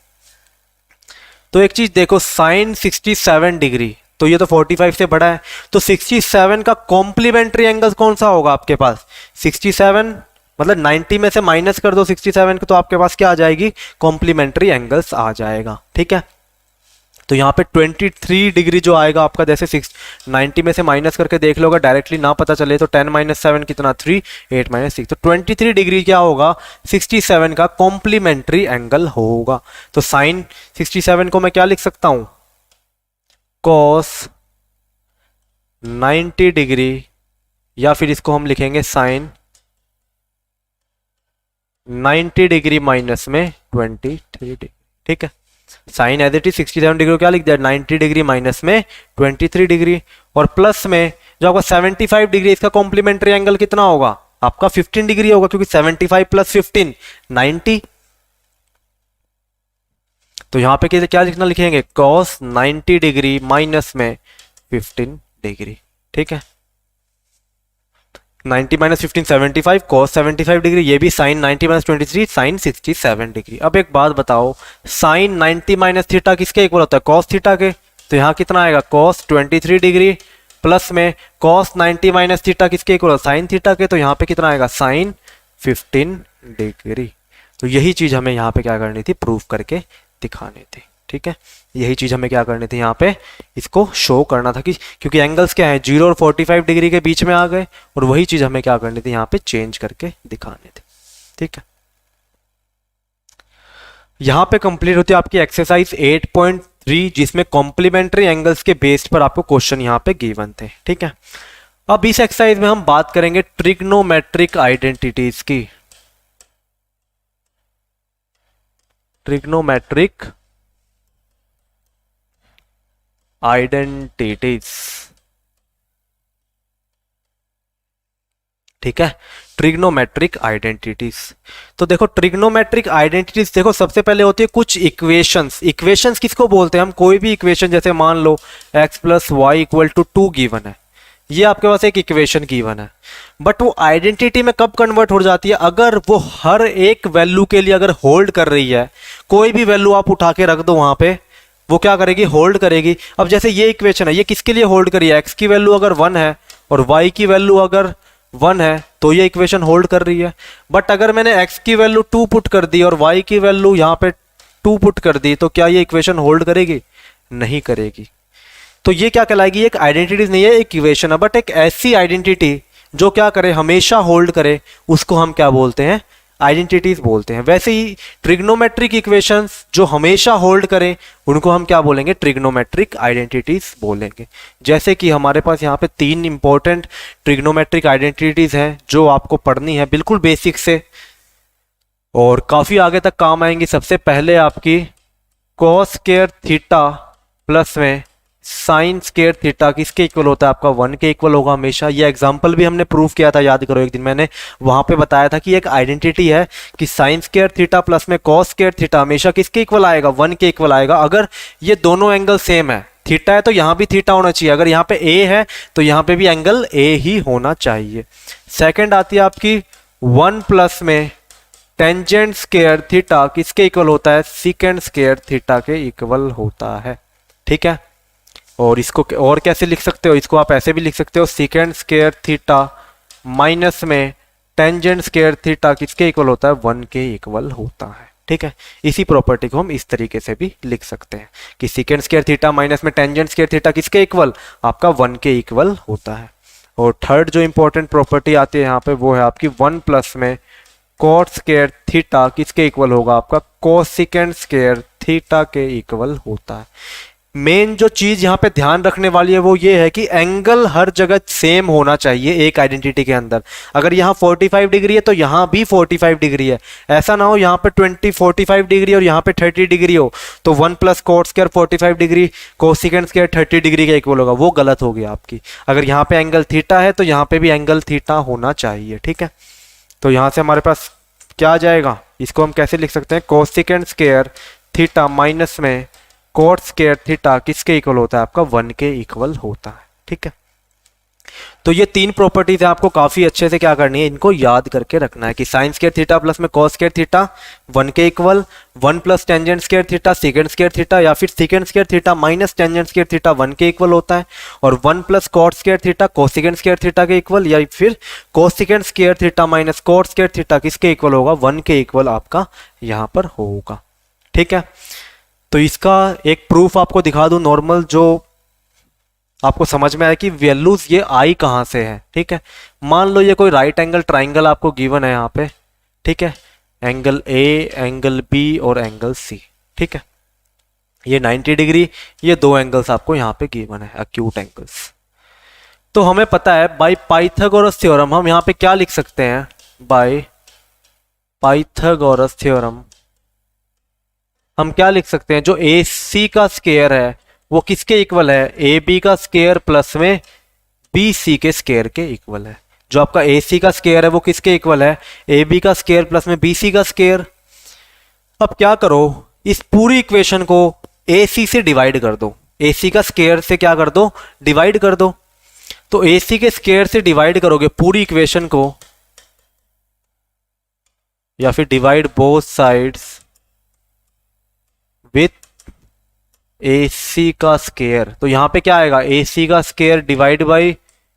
तो एक चीज देखो, साइन 67 डिग्री, तो ये तो 45 से बड़ा है, तो 67 का कॉम्प्लीमेंट्री एंगल कौन सा होगा आपके पास? 67 मतलब 90 में से माइनस कर दो 67 को, तो आपके पास क्या आ जाएगी? कॉम्प्लीमेंट्री एंगल्स आ जाएगा, ठीक है। तो यहाँ पे 23 डिग्री जो आएगा आपका, जैसे 90 में से माइनस करके देख लोगे डायरेक्टली ना पता चले तो 10 - 7 कितना 3, 8 - 6, तो 23 डिग्री क्या होगा? 67 का कॉम्प्लीमेंट्री एंगल होगा। तो साइन 67 को मैं क्या लिख सकता हूं? cos 90 डिग्री, या फिर इसको हम लिखेंगे साइन 90 डिग्री माइनस में 23 डिग्री, ठीक है। Sine as it is 67 degree को क्या लिख दिया? 90 डिग्री माइनस में 23 डिग्री, और प्लस में जो आपका 75 डिग्री, इसका कॉम्प्लीमेंट्री एंगल कितना होगा? आपका 15 डिग्री होगा, क्योंकि 75 प्लस 15 90। तो यहां पे क्या लिखना लिखेंगे? cos 90 डिग्री माइनस में 15 डिग्री, ठीक है। 90 - 15 75, cos 75 डिग्री, ये भी साइन 90 - 23 साइन 67 डिग्री। अब एक बात बताओ, साइन 90 - थीटा किसके इक्वल होता है? cos थीटा के। तो यहाँ कितना आएगा? cos 23 डिग्री प्लस में cos 90 - थीटा किसके इक्वल होता है? साइन थीटा के। तो यहाँ पे कितना आएगा? Sine 15 degree. तो यही चीज हमें यहाँ पे क्या करनी थी? प्रूफ करके दिखानी थी, ठीक है। यही चीज हमें क्या करनी थी? यहाँ पे इसको शो करना था कि क्योंकि एंगल्स क्या है 0 और 45 डिग्री के बीच में आ गए, और वही चीज हमें क्या करनी थी? यहाँ पे चेंज करके दिखाने थे, ठीक है। यहाँ पे कंप्लीट होती है आपकी एक्सरसाइज 8.3, जिसमें कॉम्प्लीमेंट्री एंगल्स के बेस पर आपको क्वेश्चन यहाँ पे गिवन थे, ठीक है। अब इस एक्सरसाइज में हम बात करेंगे ट्रिग्नोमेट्रिक आइडेंटिटीज की। ट्रिग्नोमेट्रिक आइडेंटिटीज, ठीक है। ट्रिग्नोमेट्रिक आइडेंटिटीज, तो देखो ट्रिग्नोमेट्रिक आइडेंटिटीज, देखो सबसे पहले होती है कुछ इक्वेशंस। इक्वेशंस किसको बोलते हैं हम? कोई भी इक्वेशन, जैसे मान लो x + y = 2 गिवन है, ये आपके पास एक इक्वेशन गिवन है, बट वो आइडेंटिटी में कब कन्वर्ट हो जाती है? अगर वो हर एक वैल्यू के लिए अगर होल्ड कर रही है, कोई भी वैल्यू आप उठा के रख दो वहां पे, वो क्या करेगी? होल्ड करेगी। अब जैसे ये इक्वेशन है, ये किसके लिए होल्ड करी है? x की वैल्यू अगर 1 है और y की वैल्यू अगर 1 है, तो ये इक्वेशन होल्ड कर रही है। बट अगर मैंने x की वैल्यू 2 पुट कर दी और y की वैल्यू यहाँ पे 2 पुट कर दी, तो क्या ये इक्वेशन होल्ड करेगी? नहीं करेगी। तो ये क्या कहलाएगी? एक आइडेंटिटी नहीं है, एक इक्वेशन है, बट एक ऐसी आइडेंटिटी जो क्या करे? हमेशा होल्ड करे, उसको हम क्या बोलते हैं? आइडेंटिटीज बोलते हैं। वैसे ही ट्रिग्नोमेट्रिक इक्वेशंस जो हमेशा होल्ड करें, उनको हम क्या बोलेंगे? ट्रिग्नोमेट्रिक आइडेंटिटीज बोलेंगे। जैसे कि हमारे पास यहाँ पे 3 इंपॉर्टेंट ट्रिग्नोमेट्रिक आइडेंटिटीज हैं जो आपको पढ़नी है बिल्कुल बेसिक से, और काफी आगे तक काम आएंगी। सबसे पहले आपकी cos स्क्वायर थीटा प्लस में साइन स्क्वायर थीटा किसके इक्वल होता है? आपका 1 के इक्वल होगा हमेशा। ये एग्जांपल भी हमने प्रूफ किया था, याद करो एक दिन मैंने वहां पे बताया था कि एक आइडेंटिटी है कि साइन स्क्वायर थीटा प्लस में cos स्क्वायर थीटा हमेशा किसके इक्वल आएगा? 1 के इक्वल आएगा। अगर ये दोनों एंगल सेम है, थीटा है तो यहाँ भी थीटा होना चाहिए, अगर यहाँ पे ए है तो यहाँ पे भी एंगल ए ही होना चाहिए। सेकेंड आती है आपकी 1 प्लस में टेंजेंट स्क्वायर थीटा किसके इक्वल होता है? सीकेंड स्क्वायर थीटा के इक्वल होता है, ठीक है। और इसको और कैसे लिख सकते हो? इसको आप ऐसे भी लिख सकते हो, सीकेंड स्क्वायर थीटा माइनस में टेंजेंट स्क्वायर थीटा किसके इक्वल होता है? 1 के इक्वल होता है, ठीक है। इसी प्रॉपर्टी को हम इस तरीके से भी लिख सकते हैं कि सीकेंड स्क्वायर थीटा माइनस में टेंजेंट स्क्वायर थीटा किसके इक्वल? आपका 1 के इक्वल होता है। और थर्ड जो इंपॉर्टेंट प्रॉपर्टी आती है यहाँ पे, वो है आपकी 1 प्लस में कॉट स्क्वायर थीटा किसके इक्वल होगा? आपका कोसेकेंड स्क्वायर थीटा के इक्वल होता है। मेन जो चीज यहाँ पे ध्यान रखने वाली है वो ये है कि एंगल हर जगह सेम होना चाहिए एक आइडेंटिटी के अंदर। अगर यहाँ 45 डिग्री है तो यहाँ भी 45 डिग्री है। ऐसा ना हो यहाँ पे 45 डिग्री और यहाँ पे 30 डिग्री हो तो 1 plus coat square 45 degree cosecant square 30 degree का इक्वल होगा, वो गलत हो गया आपकी। अगर यहाँ पे एंगल थीटा है तो यहाँ पे भी एंगल थीटा होना चाहिए, ठीक है। तो यहाँ से हमारे पास क्या आ जाएगा, इसको हम कैसे लिख सकते हैं, कोसिकेंट स्क्वायर थीटा माइनस में कोट स्क्वायर थीटा किसके इक्वल होता है, आपका 1 के इक्वल होता है, ठीक है। तो ये तीन प्रॉपर्टीज है, आपको काफी अच्छे से क्या करनी है, इनको याद करके रखना है कि साइन स्क्वायर थीटा प्लस में कॉस स्क्वायर थीटा 1 के equal, 1 plus tangent square theta second square theta या फिर second square theta minus tangent square theta 1 के इक्वल होता है, और 1 plus cot square theta cosecant square theta के इक्वल, या फिर cosecant square theta minus cot square theta किसके इक्वल होगा, 1 के इक्वल आपका यहां पर होगा, ठीक है। तो इसका एक प्रूफ आपको दिखा दूं नॉर्मल, जो आपको समझ में आया कि वैल्यूज ये आई कहां से है, ठीक है। मान लो ये कोई राइट एंगल ट्राइंगल आपको गिवन है यहाँ पे, ठीक है, एंगल ए, एंगल बी और एंगल सी, ठीक है। ये 90 डिग्री, ये दो एंगल्स आपको यहाँ पे गिवन है, एक्यूट एंगल्स। तो हमें पता है बाय पाइथागोरस थ्योरम हम यहाँ पे क्या लिख सकते हैं, बाय पाइथागोरस थ्योरम हम क्या लिख सकते हैं, जो ए सी का स्क्वायर है वो किसके इक्वल है, ए बी का स्क्वायर प्लस में बी सी के स्क्वायर के इक्वल है। जो आपका ए सी का स्क्वायर है वो किसके इक्वल है, ए बी का स्क्वायर प्लस में बी सी का स्क्वायर। अब क्या करो, इस पूरी इक्वेशन को ए सी से डिवाइड कर दो, ए सी का स्क्वायर से क्या कर दो, डिवाइड कर दो। तो ए सी के स्क्वायर से डिवाइड करोगे पूरी इक्वेशन को, या फिर डिवाइड बोथ साइड्स विथ ए सी का स्क्वायर, तो यहां पे क्या आएगा, ए सी का स्क्वायर डिवाइड बाई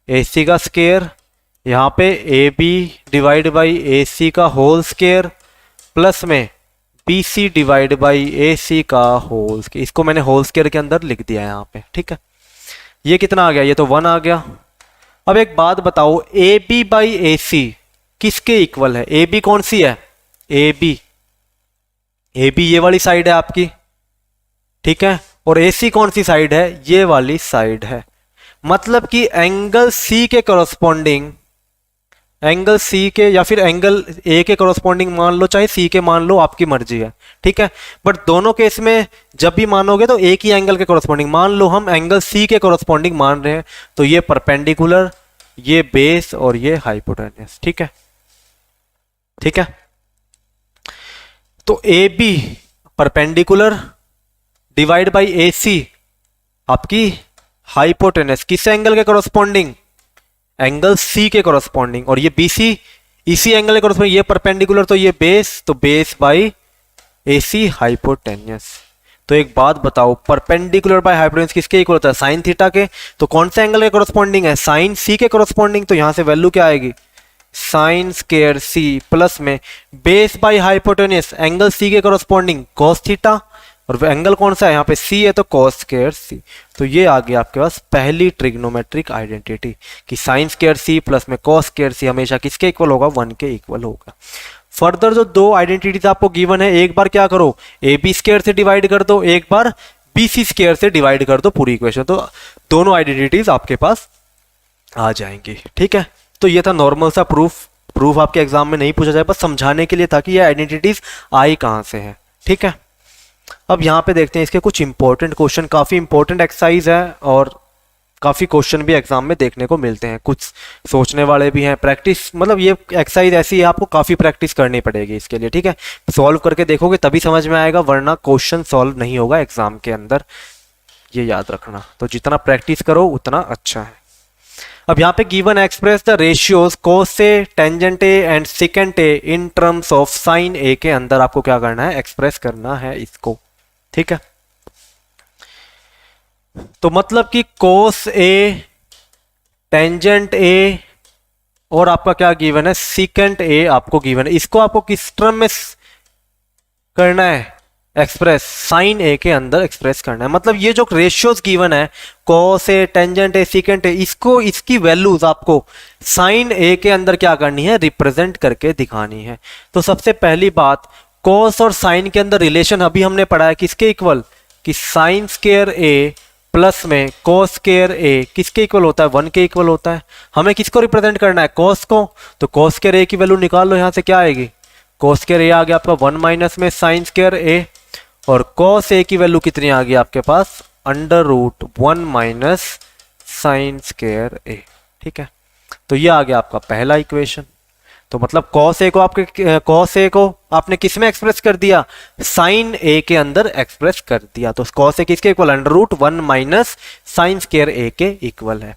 ए सी का स्क्वायर, यहां पे A B divide by A सी का होल स्क्वायर प्लस में B C divide by A सी का होल स्क्वायर। इसको मैंने होल स्क्वायर के अंदर लिख दिया यहाँ पे, ठीक है। ये कितना आ गया, ये तो 1 आ गया। अब एक बात बताओ, ए बी बाई ए सी किसके इक्वल है, ए बी कौन सी है, ए बी ये वाली साइड है आपकी, ठीक है, और ए सी कौन सी साइड है, ये वाली साइड है। मतलब कि एंगल सी के करस्पॉन्डिंग, एंगल सी के या फिर एंगल ए के करस्पॉन्डिंग मान लो, चाहे सी के मान लो, आपकी मर्जी है, ठीक है। बट दोनों केस में जब भी मानोगे तो एक ही एंगल के करस्पॉन्डिंग मान लो, हम एंगल सी के करस्पॉन्डिंग मान रहे हैं, तो ये परपेंडिकुलर, ये बेस और ये हाइपोटेन्यूस, ठीक है, ठीक है। तो A B perpendicular divide by A C आपकी हाइपोटेनस किस एंगल के करस्पॉन्डिंग, एंगल सी के करस्पॉन्डिंग, और ये बी सी इसी एंगल के करस्पॉन्डिंग, ये परपेंडिकुलर तो ये बेस, तो base by A C hypotenuse. तो एक बात बताओ, परपेंडिकुलर बाय हाइपोटेन्यूस किसके इक्वल होता है, साइन थीटा के। तो कौन से एंगल के करस्पॉन्डिंग है, साइन सी के करस्पॉन्डिंग। तो यहां से वैल्यू क्या आएगी, साइन स्क्वायर सी प्लस में base by hypotenuse, angle C के करस्पॉन्डिंग कॉस थीटा, और एंगल कौन सा है यहाँ पे, सी है, तो कॉस स्क्वायर सी। तो ये आ गया आपके पास पहली ट्रिग्नोमेट्रिक आइडेंटिटी कि साइन स्क्वायर सी प्लस में कॉस स्क्वायर सी हमेशा किसके इक्वल होगा, 1 के इक्वल होगा। फर्दर जो दो आइडेंटिटीज आपको गिवन है, एक बार क्या करो, ए बी स्क्वायर से डिवाइड कर दो, एक बार बी सी स्क्वायर से डिवाइड कर दो पूरी इक्वेशन, तो दोनों आइडेंटिटीज आपके पास आ जाएंगी, ठीक है। तो ये था नॉर्मल सा प्रूफ आपके एग्जाम में नहीं पूछा जाए, बस समझाने के लिए था कि ये आइडेंटिटीज आई कहां से है, ठीक है। अब यहाँ पे देखते हैं इसके कुछ इंपॉर्टेंट क्वेश्चन, काफी इंपॉर्टेंट एक्सरसाइज है और काफी क्वेश्चन भी एग्जाम में देखने को मिलते हैं, कुछ सोचने वाले भी हैं। प्रैक्टिस मतलब ये एक्सरसाइज ऐसी है, आपको काफी प्रैक्टिस करनी पड़ेगी इसके लिए, ठीक है। सॉल्व करके देखोगे तभी समझ में आएगा, वरना क्वेश्चन सॉल्व नहीं होगा एग्जाम के अंदर, ये याद रखना। तो जितना प्रैक्टिस करो उतना अच्छा है। अब यहाँ पे given express the ratios cos A, tangent A and secant A in terms of sine A के अंदर आपको क्या करना है, एक्सप्रेस करना है इसको, ठीक है। तो मतलब कि कोस ए, टेंजेंट ए और आपका क्या गिवन है, सेकेंट ए आपको गिवन है। इसको आपको किस टर्म में करना है, एक्सप्रेस साइन ए के अंदर एक्सप्रेस करना है। मतलब ये जो रेशियोज गिवन है, cos A, tangent A, secant A, इसको इसकी वैल्यूज आपको साइन ए के अंदर क्या करनी है, रिप्रेजेंट करके दिखानी है। तो सबसे पहली बात, कॉस और साइन के अंदर रिलेशन अभी हमने पढ़ा है किसके इक्वल, 1 के इक्वल, ठीक है। कि साइन स्केयर ए प्लस में कॉस स्केयर ए किसके इक्वल होता है, 1 के इक्वल होता है। हमें किसको रिप्रेजेंट करना है, कॉस को, तो कॉस स्केयर ए की वैल्यू निकाल लो, यहां से क्या आएगी, कॉस स्केयर ए आ गया आपका 1 माइनस में साइन स्केयर ए, और कॉस ए की वैल्यू कितनी आ गई आपके पास, under root 1 minus sine square A. ठीक है, तो ये आ गया आपका पहला इक्वेशन। तो मतलब कॉस ए को आपने किस में एक्सप्रेस कर दिया, साइन ए के अंदर एक्सप्रेस कर दिया। तो कॉस ए किसके equal, under root 1 minus sine square A के इक्वल है।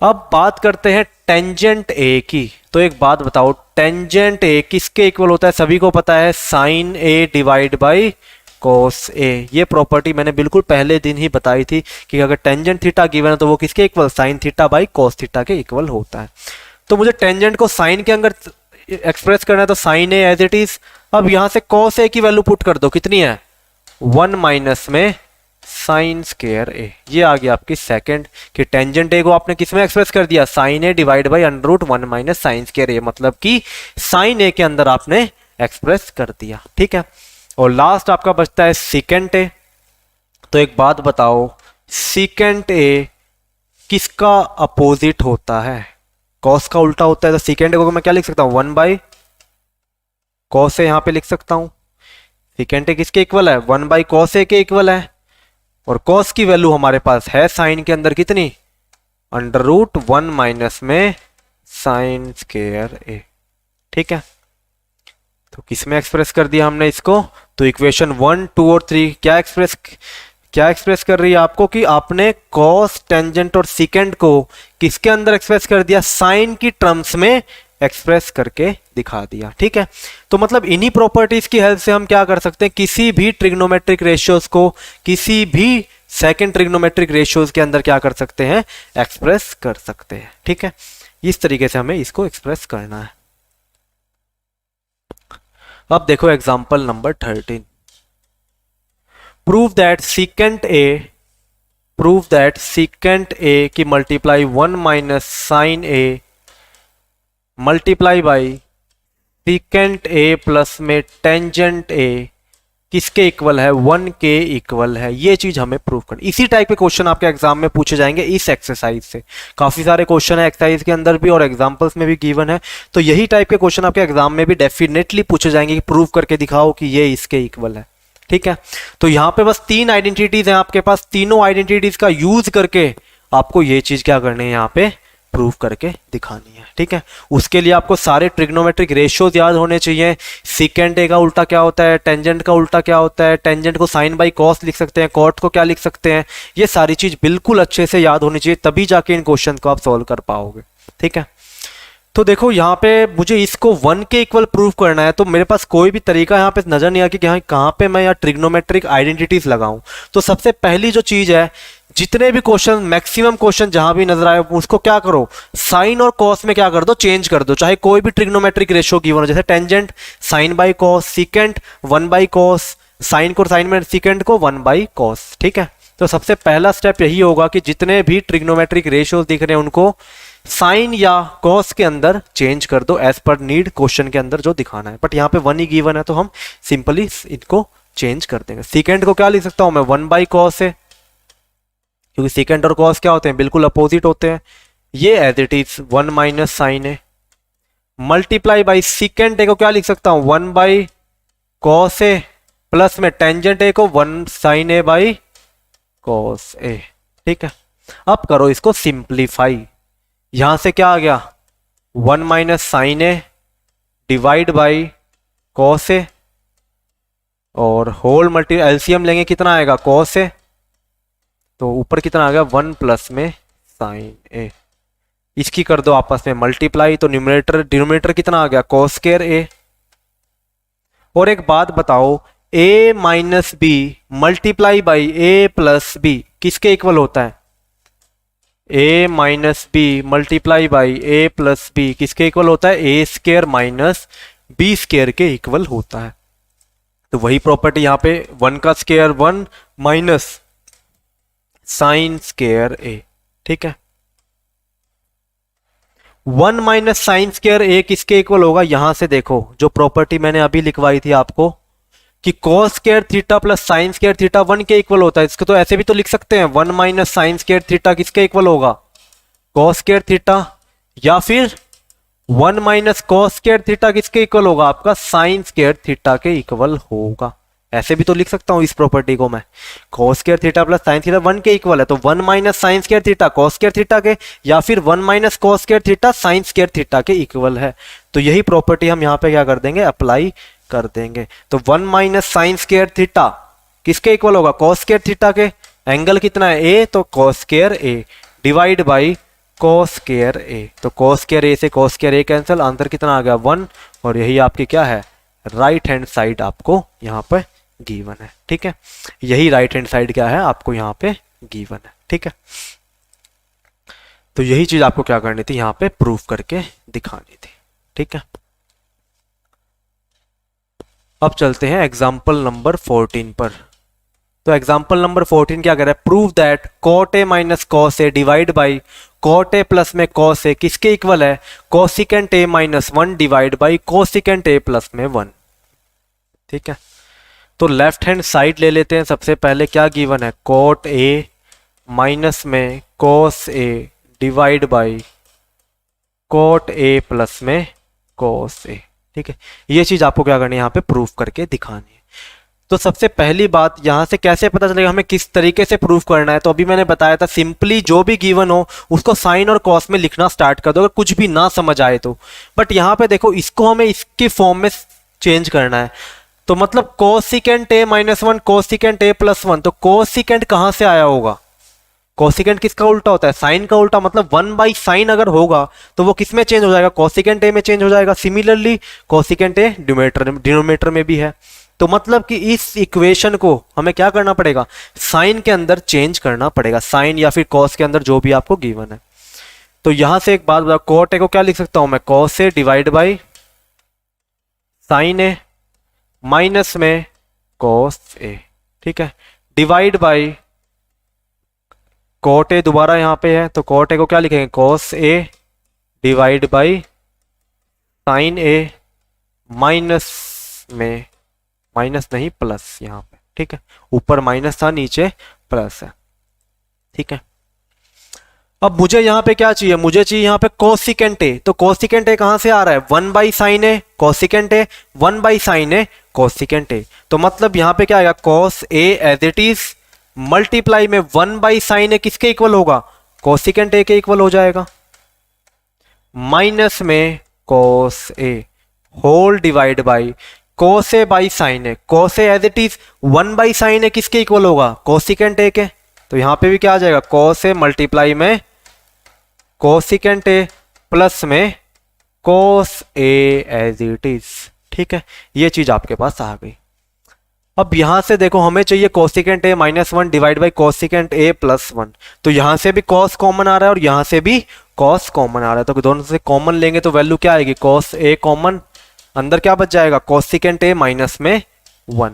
अब बात करते हैं टेंजेंट ए की। तो एक बात बताओ, टेंजेंट ए किसके इक्वल होता है, सभी को पता है sine A divide by cos A. ये प्रॉपर्टी मैंने बिल्कुल पहले दिन ही बताई थी कि अगर टेंजेंट थीटा गिवन है तो वो किसके equal, sine theta by cos theta के इक्वल होता है। तो मुझे टेंजेंट को साइन के अंदर एक्सप्रेस करना है, तो sine A as it is. अब यहां से कॉस ए की वैल्यू पुट कर दो, कितनी है, 1 माइनस में साइन स्केयर ए। ये आ गया आपकी सेकंड, कि टेंजेंट ए को आपने किस में एक्सप्रेस कर दिया, sine A divide by under root 1 minus sine square A, मतलब कि साइन ए के अंदर आपने एक्सप्रेस कर दिया। ठीक है, और लास्ट आपका बचता है सीकेंट ए। तो एक बात बताओ, सीकेंट ए किसका अपोजिट होता है, कॉस का उल्टा होता है। तो सीकेंट ए को मैं क्या लिख सकता हूं, 1 बाई कॉस ए, यहां पे लिख सकता हूं। सीकेंट ए किसके इक्वल है, 1 बाई कॉस ए के इक्वल है, और कॉस की वैल्यू हमारे पास है साइन के अंदर कितनी, अंडर रूट 1 माइनस में साइन स्केयर ए। ठीक है, तो किस में एक्सप्रेस कर दिया हमने इसको, तो इक्वेशन 1, 2 और 3 क्या एक्सप्रेस कर रही है आपको, कि आपने कॉस, टेंजेंट और सीकेंट को किसके अंदर एक्सप्रेस कर दिया, साइन की टर्म्स में एक्सप्रेस करके दिखा दिया। ठीक है, तो मतलब इन्हीं प्रॉपर्टीज की हेल्प से हम क्या कर सकते हैं, किसी भी ट्रिग्नोमेट्रिक रेशियोज को किसी भी सेकंड ट्रिग्नोमेट्रिक रेशियोज के अंदर क्या कर सकते हैं, एक्सप्रेस कर सकते हैं। ठीक है, इस तरीके से हमें इसको एक्सप्रेस करना है। अब देखो example number 13, prove that secant A की multiply 1 minus sine A multiply by secant A plus में टेंजेंट ए किसके इक्वल है, 1 के इक्वल है। ये चीज हमें प्रूव करनी। इसी टाइप के क्वेश्चन आपके एग्जाम में पूछे जाएंगे इस एक्सरसाइज से। काफी सारे क्वेश्चन है एक्सरसाइज के अंदर भी और एग्जांपल्स में भी गिवन है, तो यही टाइप के क्वेश्चन आपके एग्जाम में भी डेफिनेटली पूछे जाएंगे कि प्रूव करके दिखाओ कि ये इसके इक्वल है। ठीक है, तो यहाँ पे बस 3 आइडेंटिटीज हैं आपके पास, तीनों आइडेंटिटीज का यूज करके आपको ये चीज क्या करनी है, यहाँ पे प्रूव करके दिखानी है। ठीक है, उसके लिए आपको सारे ट्रिग्नोमेट्रिक रेशियोज याद होने चाहिए। सीकेंट ए का उल्टा क्या होता है, टेंजेंट का उल्टा क्या होता है, टेंजेंट को साइन बाई कॉस लिख सकते हैं, कॉट को क्या लिख सकते हैं, ये सारी चीज बिल्कुल अच्छे से याद होनी चाहिए, तभी जाके इन क्वेश्चन को आप सॉल्व कर पाओगे। ठीक है, तो देखो यहाँ पे मुझे इसको 1 के इक्वल प्रूव करना है, तो मेरे पास कोई भी तरीका यहाँ पे नजर नहीं आ कि कहाँ पे मैं यहाँ ट्रिग्नोमेट्रिक आइडेंटिटीज लगाऊं। तो सबसे पहली जो चीज है, जितने भी क्वेश्चन, मैक्सिमम क्वेश्चन जहां भी नजर आए उसको क्या करो, साइन और कॉस में क्या कर दो, चेंज कर दो। चाहे कोई भी ट्रिग्नोमेट्रिक रेशियो गिवन हो, जैसे tangent sine by cos, secant 1 by cos, sine को साइन में सीकेंट को 1 बाई कॉस। ठीक है, तो सबसे पहला स्टेप यही होगा कि जितने भी ट्रिग्नोमेट्रिक रेशियोज दिख रहे हैं उनको साइन या कॉस के अंदर चेंज कर दो एज पर नीड, क्वेश्चन के अंदर जो दिखाना है। बट यहाँ पे 1 ही गिवन है तो हम सिंपली इनको चेंज कर देंगे। सीकेंट को क्या लिख सकता हूं मैं, 1 बाई कॉस है, क्योंकि सीकेंट और कॉस क्या होते हैं, बिल्कुल अपोजिट होते हैं। ये as it is 1 minus sine है, मल्टीप्लाई बाई सीकेंट ए को क्या लिख सकता हूं, 1 बाई कॉस ए, प्लस में टेंजेंट ए को 1 sine A by cos A. ठीक है, अब करो इसको सिंप्लीफाई। यहां से क्या आ गया, 1 minus sine A divide by cos A, और होल मल्टी एलसीएम लेंगे, कितना आएगा, कॉस ए, तो ऊपर कितना आ गया, 1 प्लस में साइन ए। इसकी कर दो आपस में मल्टीप्लाई, तो न्यूमरेटर डिनोमिनेटर कितना आ गया, कॉस स्क्वायर ए। और एक बात बताओ, a minus B multiply by A plus B किसके इक्वल होता है, a minus B multiply by A plus B किसके इक्वल होता है, A square minus B square के इक्वल होता है। तो वही प्रॉपर्टी यहां पे 1 का square 1 minus sine square A. ठीक है, 1 माइनस साइन स्क्वायर ए किसके इक्वल होगा, यहां से देखो जो प्रॉपर्टी मैंने अभी लिखवाई थी आपको कि cos square theta plus sign square theta 1 के इक्वल होता है। इसको तो ऐसे भी तो लिख सकते हैं, 1 माइनस साइन स्क्वायर थीटा किसके इक्वल होगा, cos स्क्वायर थीटा, या फिर 1 माइनस cos स्क्वायर थीटा किसके इक्वल होगा, आपका साइन स्क्वायर थीटा के इक्वल होगा। ऐसे भी तो लिख सकता हूं इस प्रॉपर्टी को मैं, cos square theta plus sine theta 1 के इक्वल है, तो 1 minus sine square theta cos square theta के, या फिर 1 minus cos square theta sine square theta के इक्वल है। तो यही प्रॉपर्टी हम यहाँ पे क्या कर देंगे, अप्लाई कर देंगे। तो 1 माइनस साइन स्क्वायर थीटा किसके इक्वल होगा, cos स्क्वायर थीटा के, एंगल कितना है a, तो cos square a divide by cos square a, तो cos स्क्वायर a से cos square a cancel, answer कितना आ गया 1, और यही आपकी क्या है, राइट हैंड साइड आपको यहाँ पे गिवन है। ठीक है, यही राइट हैंड साइड क्या है आपको यहाँ पे गिवन है। ठीक है, तो यही चीज आपको क्या करनी थी, यहाँ पे प्रूफ करके दिखानी थी। ठीक है, अब चलते हैं एग्जाम्पल नंबर 14 पर। तो एग्जाम्पल नंबर 14 क्या कह रहा है, prove that cot a minus cos A divide by cot a plus में cos a किसके इक्वल है, cosecant a minus 1 divide by cosecant a plus में 1। ठीक है, तो लेफ्ट हैंड साइड ले लेते हैं। सबसे पहले क्या गिवन है, cot a माइनस में cos a divide by cot a plus में cos a। ठीक है, ये चीज आपको क्या करनी है, यहाँ पे प्रूफ करके दिखानी है। तो सबसे पहली बात, यहां से कैसे पता चलेगा हमें किस तरीके से प्रूफ करना है, तो अभी मैंने बताया था सिंपली जो भी गिवन हो उसको साइन और कॉस में लिखना स्टार्ट कर दो, अगर कुछ भी ना समझ आए तो। बट यहाँ पे देखो, इसको हमें इसके फॉर्म में चेंज करना है। तो मतलब cosecant a minus 1 cosecant a plus 1, तो कोसिकेंट कहां से आया होगा, कोसिकेंट किसका उल्टा होता है, साइन का उल्टा, मतलब 1 बाई साइन अगर होगा तो वो किस में चेंज हो जाएगा, कोसिकेंट a में चेंज हो जाएगा। सिमिलरली कोसिकेंट a डिनोमिनेटर में भी है। तो मतलब कि इस इक्वेशन को हमें क्या करना पड़ेगा, साइन के अंदर चेंज करना पड़ेगा, साइन या फिर कॉस के अंदर जो भी आपको गिवन है। तो यहां से एक बात बताओ, कॉट ए को क्या लिख सकता हूं मैं, cos A divide by sine A minus में कॉस ए। ठीक है, डिवाइड बाई कॉट ए दोबारा यहां पे है, तो कॉट ए को क्या लिखेंगे, cos A divide by sine A minus में, माइनस नहीं प्लस यहाँ पे। ठीक है, ऊपर माइनस था नीचे प्लस है। ठीक है, अब मुझे यहाँ पे क्या चाहिए, मुझे चाहिए यहाँ पे कोसिकेंट ए। तो कोसिकेंट ए कहां से आ रहा है, 1 by sine A cosecant A, 1 by sine A cosecant A. तो मतलब यहाँ पे क्या आएगा, cos A as it is multiply में 1 बाई साइन ए किसके इक्वल होगा, कोसिकेंट ए के इक्वल हो जाएगा, माइनस में cos A whole divide by cos a by sine A, cos a as it is 1 by sine A किसके equal होगा, cosecant a के। तो यहां पे भी क्या आ जाएगा, cos a मल्टीप्लाई में कोसिकेंट a प्लस में cos a as it is. ठीक है, ये चीज आपके पास आ गई। अब यहां से देखो, हमें चाहिए cosecant a minus 1 divide by cosecant a plus 1। तो यहां से भी cos कॉमन आ रहा है और यहां से भी cos कॉमन आ रहा है, तो दोनों से कॉमन लेंगे तो वैल्यू क्या आएगी, cos a कॉमन, अंदर क्या बच जाएगा, कोसिकेंट a माइनस में 1,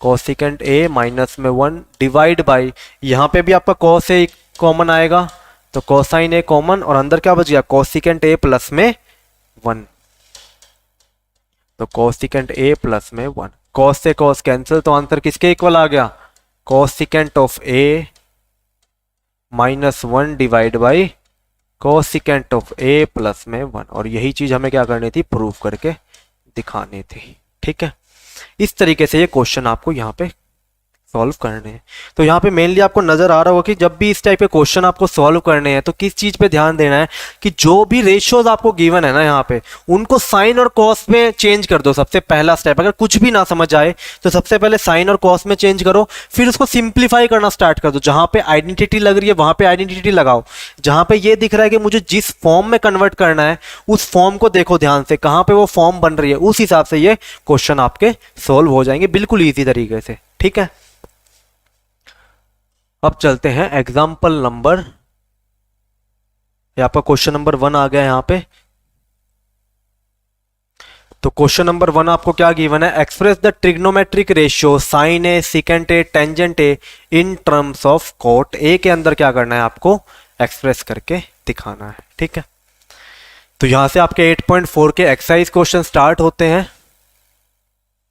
कोसिकेंट a माइनस में 1 डिवाइड बाई, यहां पे भी आपका cos a कॉमन आएगा, तो कोसाइन a कॉमन, और अंदर क्या बच गया, कोसिकेंट a प्लस में 1, तो कोसिकेंट a प्लस में 1, cos से cos कैंसिल, तो आंसर किसके इक्वल आ गया, cosecant of a minus 1 divide by cosecant of a plus में 1। और यही चीज हमें क्या करनी थी, प्रूफ करके दिखानी थी। ठीक है, इस तरीके से ये क्वेश्चन आपको यहाँ पे सॉल्व करने हैं। तो यहाँ पे मेनली आपको नजर आ रहा होगा कि जब भी इस टाइप के क्वेश्चन आपको सॉल्व करने हैं तो किस चीज पे ध्यान देना है, कि जो भी रेशियोज आपको गिवन है ना यहाँ पे, उनको साइन और कॉस में चेंज कर दो। सबसे पहला स्टेप, अगर कुछ भी ना समझ आए तो सबसे पहले साइन और कॉस में चेंज करो, फिर उसको सिंप्लीफाई करना स्टार्ट कर दो। जहां पे आइडेंटिटी लग रही है वहां पे आइडेंटिटी लगाओ, जहां पे ये दिख रहा है कि मुझे जिस फॉर्म में कन्वर्ट करना है उस फॉर्म को देखो ध्यान से, कहां पे वो फॉर्म बन रही है, उस हिसाब से ये क्वेश्चन आपके सोल्व हो जाएंगे बिल्कुल ईजी तरीके से। ठीक है, अब चलते हैं एग्जाम्पल नंबर, आपका क्वेश्चन नंबर 1 आ गया यहां पे। तो क्वेश्चन नंबर 1 आपको क्या गिवन है, express the trigonometric ratio sine A secant A tangent A in terms of cot A. के अंदर क्या करना है, आपको एक्सप्रेस करके दिखाना है। ठीक है, तो यहां से आपके 8.4 के एक्सरसाइज क्वेश्चन स्टार्ट होते हैं।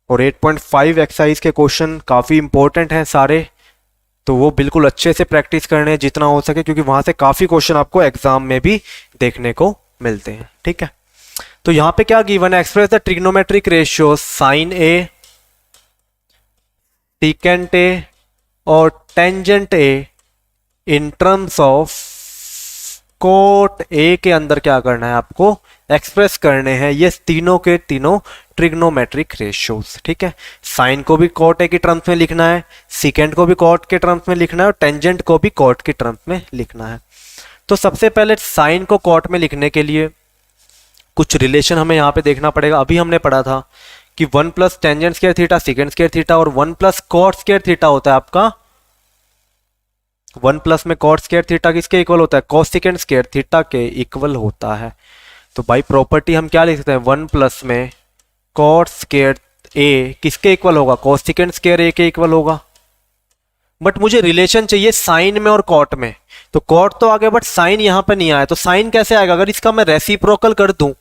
और 8.5 एक्सरसाइज के क्वेश्चन काफ़ी इंपॉर्टेंट हैं सारे, तो वो बिल्कुल अच्छे से प्रैक्टिस करने हैं जितना हो सके, क्योंकि वहां से काफ़ी क्वेश्चन आपको एग्जाम में भी देखने को मिलते हैं। ठीक है, तो यहाँ पे क्या गिवन है, express the trigonometric ratio sine A, secant A और tangent A in terms of cot A के अंदर क्या करना है आपको, एक्सप्रेस करने हैं ये तीनों के तीनों ट्रिग्नोमेट्रिक रेशियोज। ठीक है, साइन को भी कोट ए की टर्म्स में लिखना है, सीकेंट को भी कोट के टर्म्स में लिखना है और टेंजेंट को भी कोट के टर्म्स में लिखना है। तो सबसे पहले साइन को कोट में लिखने के लिए कुछ रिलेशन हमें यहाँ पे देखना पड़ेगा। अभी हमने पढ़ा था कि 1 plus tangent square theta secant square theta और 1 प्लस कॉट स्क्वायर थीटा होता है आपका, 1 प्लस में कॉट स्क्वायर थीटा किसके इक्वल होता है, कोसेकेंट स्क्वायर थीटा के इक्वल होता है। तो भाई प्रॉपर्टी हम क्या लिख सकते हैं, 1 प्लस में कॉट स्क्वायर ए किसके इक्वल होगा, कोसेकेंट स्क्वायर ए के इक्वल होगा। बट मुझे रिलेशन चाहिए साइन में और कॉट में, तो कॉट तो आ गया बट साइन यहां पर नहीं आया, तो साइन कैसे आएगा, अगर इसका मैं रेसिप्रोकल कर दूं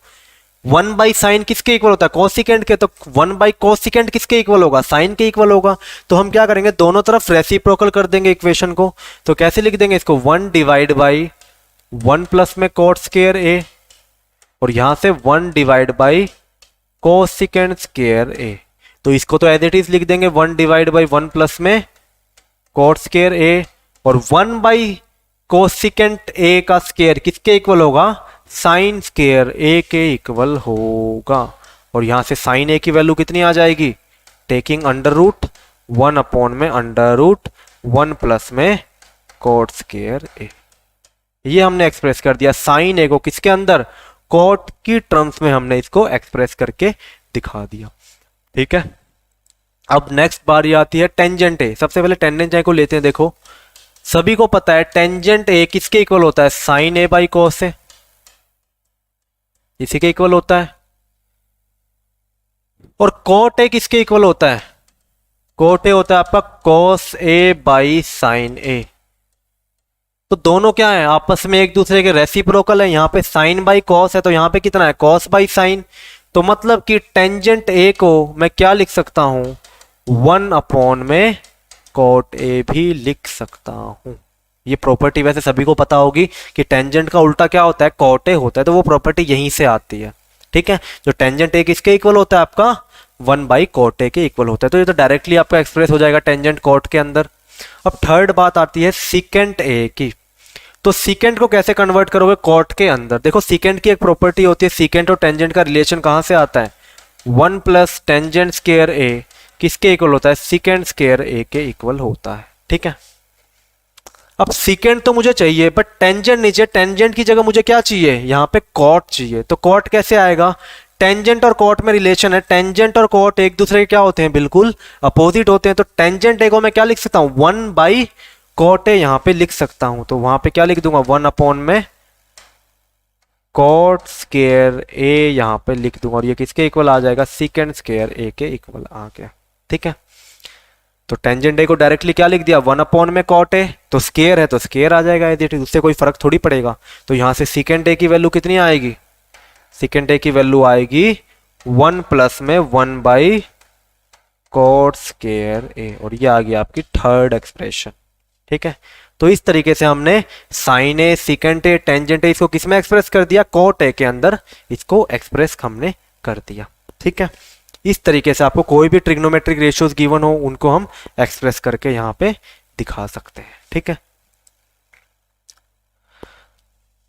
1 बाई साइन किसके इक्वल होता है, कोसिकेंट के, तो 1 बाई कोसिकेंट किसके इक्वल होगा, साइन के इक्वल होगा। तो हम क्या करेंगे, दोनों तरफ रेसिप्रोकल कर देंगे इक्वेशन को। तो कैसे लिख देंगे इसको, 1 डिवाइड बाई 1 प्लस में कॉट स्क्वायर ए और यहां से 1 डिवाइड बाई कोसिकेंट स्क्वायर ए। तो इसको तो एज इट इज लिख देंगे 1 डिवाइड बाई 1 प्लस में कॉट स्क्वायर ए और 1 बाई कोसिकेंट ए का स्क्वायर किसके इक्वल होगा, साइन स्क्वायर ए के इक्वल होगा। और यहां से साइन ए की वैल्यू कितनी आ जाएगी, टेकिंग अंडर रूट 1 अपॉन में अंडर रूट 1 प्लस में कॉट स्क्वायर ए। ये हमने एक्सप्रेस कर दिया साइन ए को किसके अंदर, कॉट की टर्म्स में हमने इसको एक्सप्रेस करके दिखा दिया। ठीक है, अब नेक्स्ट बारी आती है टेंजेंट ए। सबसे पहले टेंजेंट ए को लेते हैं। देखो सभी को पता है टेंजेंट ए किसके इक्वल होता है, साइन ए बाई कॉस ए, इसी के इक्वल होता है। और कॉट ए किसके इक्वल होता है, कॉट ए होता है आपका कॉस ए बाई साइन ए। तो दोनों क्या है, आपस में एक दूसरे के रेसिप्रोकल है। यहाँ पे साइन बाई कॉस है तो यहाँ पे कितना है, कॉस बाई साइन। तो मतलब कि टेंजेंट ए को मैं क्या लिख सकता हूं, 1 अपॉन में कॉट ए भी लिख सकता हूं। ये प्रॉपर्टी वैसे सभी को पता होगी कि टेंजेंट का उल्टा क्या होता है, कॉट ए होता है, तो वो प्रॉपर्टी यहीं से आती है। ठीक है, जो टेंजेंट ए किसके इक्वल होता है आपका, 1 बाई कॉट ए के इक्वल होता है। तो ये तो डायरेक्टली आपका एक्सप्रेस हो जाएगा टेंजेंट कॉट के अंदर। अब थर्ड बात आती है सीकेंट ए की। तो सीकेंट को कैसे कन्वर्ट करोगे कॉट के अंदर। देखो सीकेंट की एक प्रॉपर्टी होती है, सीकेंट और टेंजेंट का रिलेशन कहां से आता है, 1 प्लस टेंजेंट स्क्वायर ए किसके इक्वल होता है, सीकेंट स्क्वायर ए के इक्वल होता है। ठीक है, अब सीकेंट तो मुझे चाहिए बट टेंजेंट नहीं चाहिए, टेंजेंट की जगह मुझे क्या चाहिए, यहाँ पे कॉट चाहिए। तो कॉट कैसे आएगा, टेंजेंट और कॉट में रिलेशन है, टेंजेंट और कॉट एक दूसरे के क्या होते हैं, बिल्कुल अपोजिट होते हैं। तो टेंजेंट ए को मैं क्या लिख सकता हूं, 1 बाई कॉट ए यहां पे लिख सकता हूं। तो वहां पे क्या लिख दूंगा, 1 अपॉन में कॉट स्क्वायर ए यहां पे लिख दूंगा और ये किसके इक्वल आ जाएगा, सीकेंट स्क्वायर ए के इक्वल आ गया। ठीक है, तो टेंजेंट ए को डायरेक्टली क्या लिख दिया, 1 अपॉन में कॉट ए, तो स्क्वायर है तो स्क्वायर आ जाएगा, उससे कोई फर्क थोड़ी पड़ेगा। तो यहां से सीकेंट ए की वैल्यू कितनी आएगी, सीकेंट ए की वैल्यू आएगी 1 प्लस में 1 बाई कॉट स्क्वायर ए और ये आ गया आपकी थर्ड एक्सप्रेशन। ठीक है, तो इस तरीके से हमने sine A, secant A, tangent A इसको किस में एक्सप्रेस कर दिया, कॉट ए के अंदर इसको एक्सप्रेस हमने कर दिया। ठीक है, इस तरीके से आपको कोई भी ट्रिग्नोमेट्रिक रेशियोज गिवन हो उनको हम एक्सप्रेस करके यहाँ पे दिखा सकते हैं। ठीक है,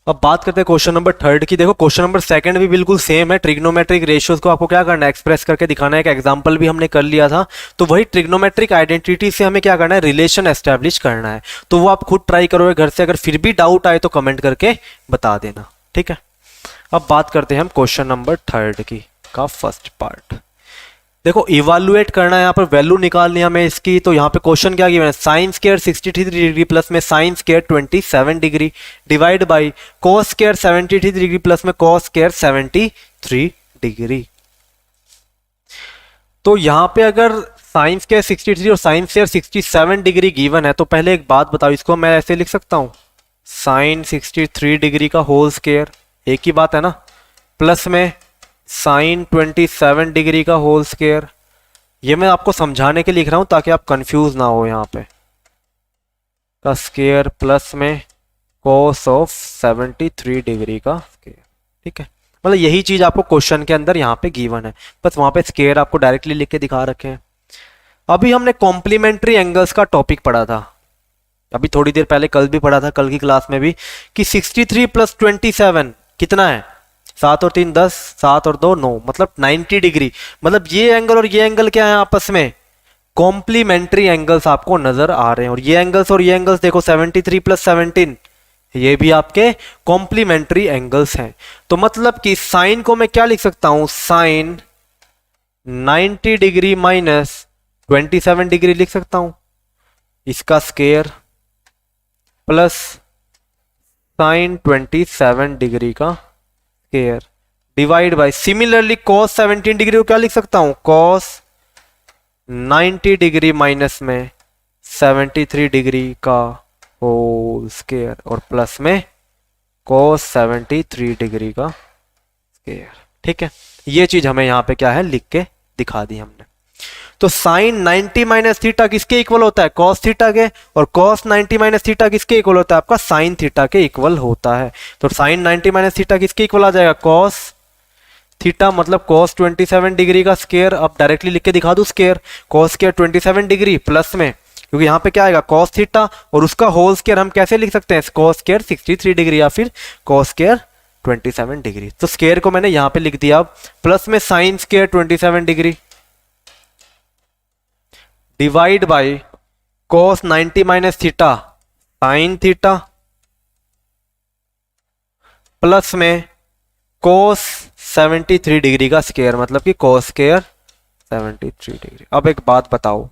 अब बात करते हैं क्वेश्चन नंबर थर्ड की। देखो क्वेश्चन नंबर सेकंड भी बिल्कुल सेम है, ट्रिग्नोमेट्रिक रेशियोज को आपको क्या करना है, एक्सप्रेस करके दिखाना है। एक एग्जांपल भी हमने कर लिया था, तो वही ट्रिग्नोमेट्रिक आइडेंटिटी से हमें क्या करना है, रिलेशन एस्टेब्लिश करना है। तो वो आप खुद ट्राई करोगे घर से, अगर फिर भी डाउट आए तो कमेंट करके बता देना। ठीक है, अब बात करते हैं हम क्वेश्चन नंबर थर्ड की का फर्स्ट पार्ट। देखो इवालुएट करना है, यहाँ पर वैल्यू निकालनी है हमें इसकी। तो यहाँ पे क्वेश्चन क्या गिवन है, साइन स्क्वायर 63 डिग्री प्लस में sine square 27 degree divide by cos square 73 degree plus में कॉस स्क्वायर 73 डिग्री। तो यहाँ पे अगर साइन स्क्वायर 63 और साइन स्क्वायर 67 डिग्री गिवन है, तो पहले एक बात बताओ, इसको मैं ऐसे लिख सकता हूँ, साइन 63 डिग्री का होल स्क्वायर, एक ही बात है ना, प्लस में साइन 27 डिग्री का होल स्क्वायर ये मैं आपको समझाने के लिए लिख रहा हूं ताकि आप कंफ्यूज ना हो। यहाँ पे का स्केयर प्लस में cos ऑफ 73 डिग्री का स्केयर, ठीक है। मतलब यही चीज आपको क्वेश्चन के अंदर यहाँ पे गिवन है, बस वहां पे स्केयर आपको डायरेक्टली लिख के दिखा रखे हैं। अभी हमने कॉम्प्लीमेंट्री एंगल्स का टॉपिक पढ़ा था, अभी थोड़ी देर पहले, कल भी पढ़ा था, कल की क्लास में भी, कि 63 प्लस 27 कितना है, 7 और 3 10, 7 और 2 9, मतलब 90 डिग्री। मतलब ये एंगल और ये एंगल क्या है, आपस में कॉम्प्लीमेंट्री एंगल्स आपको नजर आ रहे हैं। और ये एंगल्स देखो 73 प्लस 17, ये भी आपके कॉम्प्लीमेंट्री एंगल्स हैं। तो मतलब कि साइन को मैं क्या लिख सकता हूं, साइन 90 डिग्री माइनस 27 डिग्री लिख सकता हूं, इसका स्केयर प्लस साइन 27 डिग्री का square divide by, similarly cos 17 degree को क्या लिख सकता हूं, cos 90 डिग्री माइनस में 73 डिग्री का होल स्केयर, और प्लस में cos 73 डिग्री का स्केयर, ठीक है। ये चीज हमें यहां पे क्या है, लिख के दिखा दी हमने। तो साइन 90 माइनस थीटा किसके इक्वल होता है, cos थीटा के, और cos 90 माइनस थीटा किसके इक्वल होता है, आपका साइन थीटा के इक्वल होता है। तो साइन 90 माइनस थीटा किसके इक्वल आ जाएगा, cos थीटा, मतलब cos 27 डिग्री का स्केयर। अब डायरेक्टली लिख के दिखा दूं square, cos square 27 degree plus में, क्योंकि यहाँ पे क्या आएगा cos थीटा, और उसका होल स्केयर हम कैसे लिख सकते हैं, cos स्केयर 63 डिग्री या फिर cos स्केयर 27 डिग्री। तो स्केयर को मैंने यहाँ पे लिख दिया। अब प्लस में sine square 27 degree divide by cos 90 minus theta sine theta, plus में cos 73 डिग्री का स्केयर, मतलब कि cos स्केयर 73 डिग्री। अब एक बात बताओ,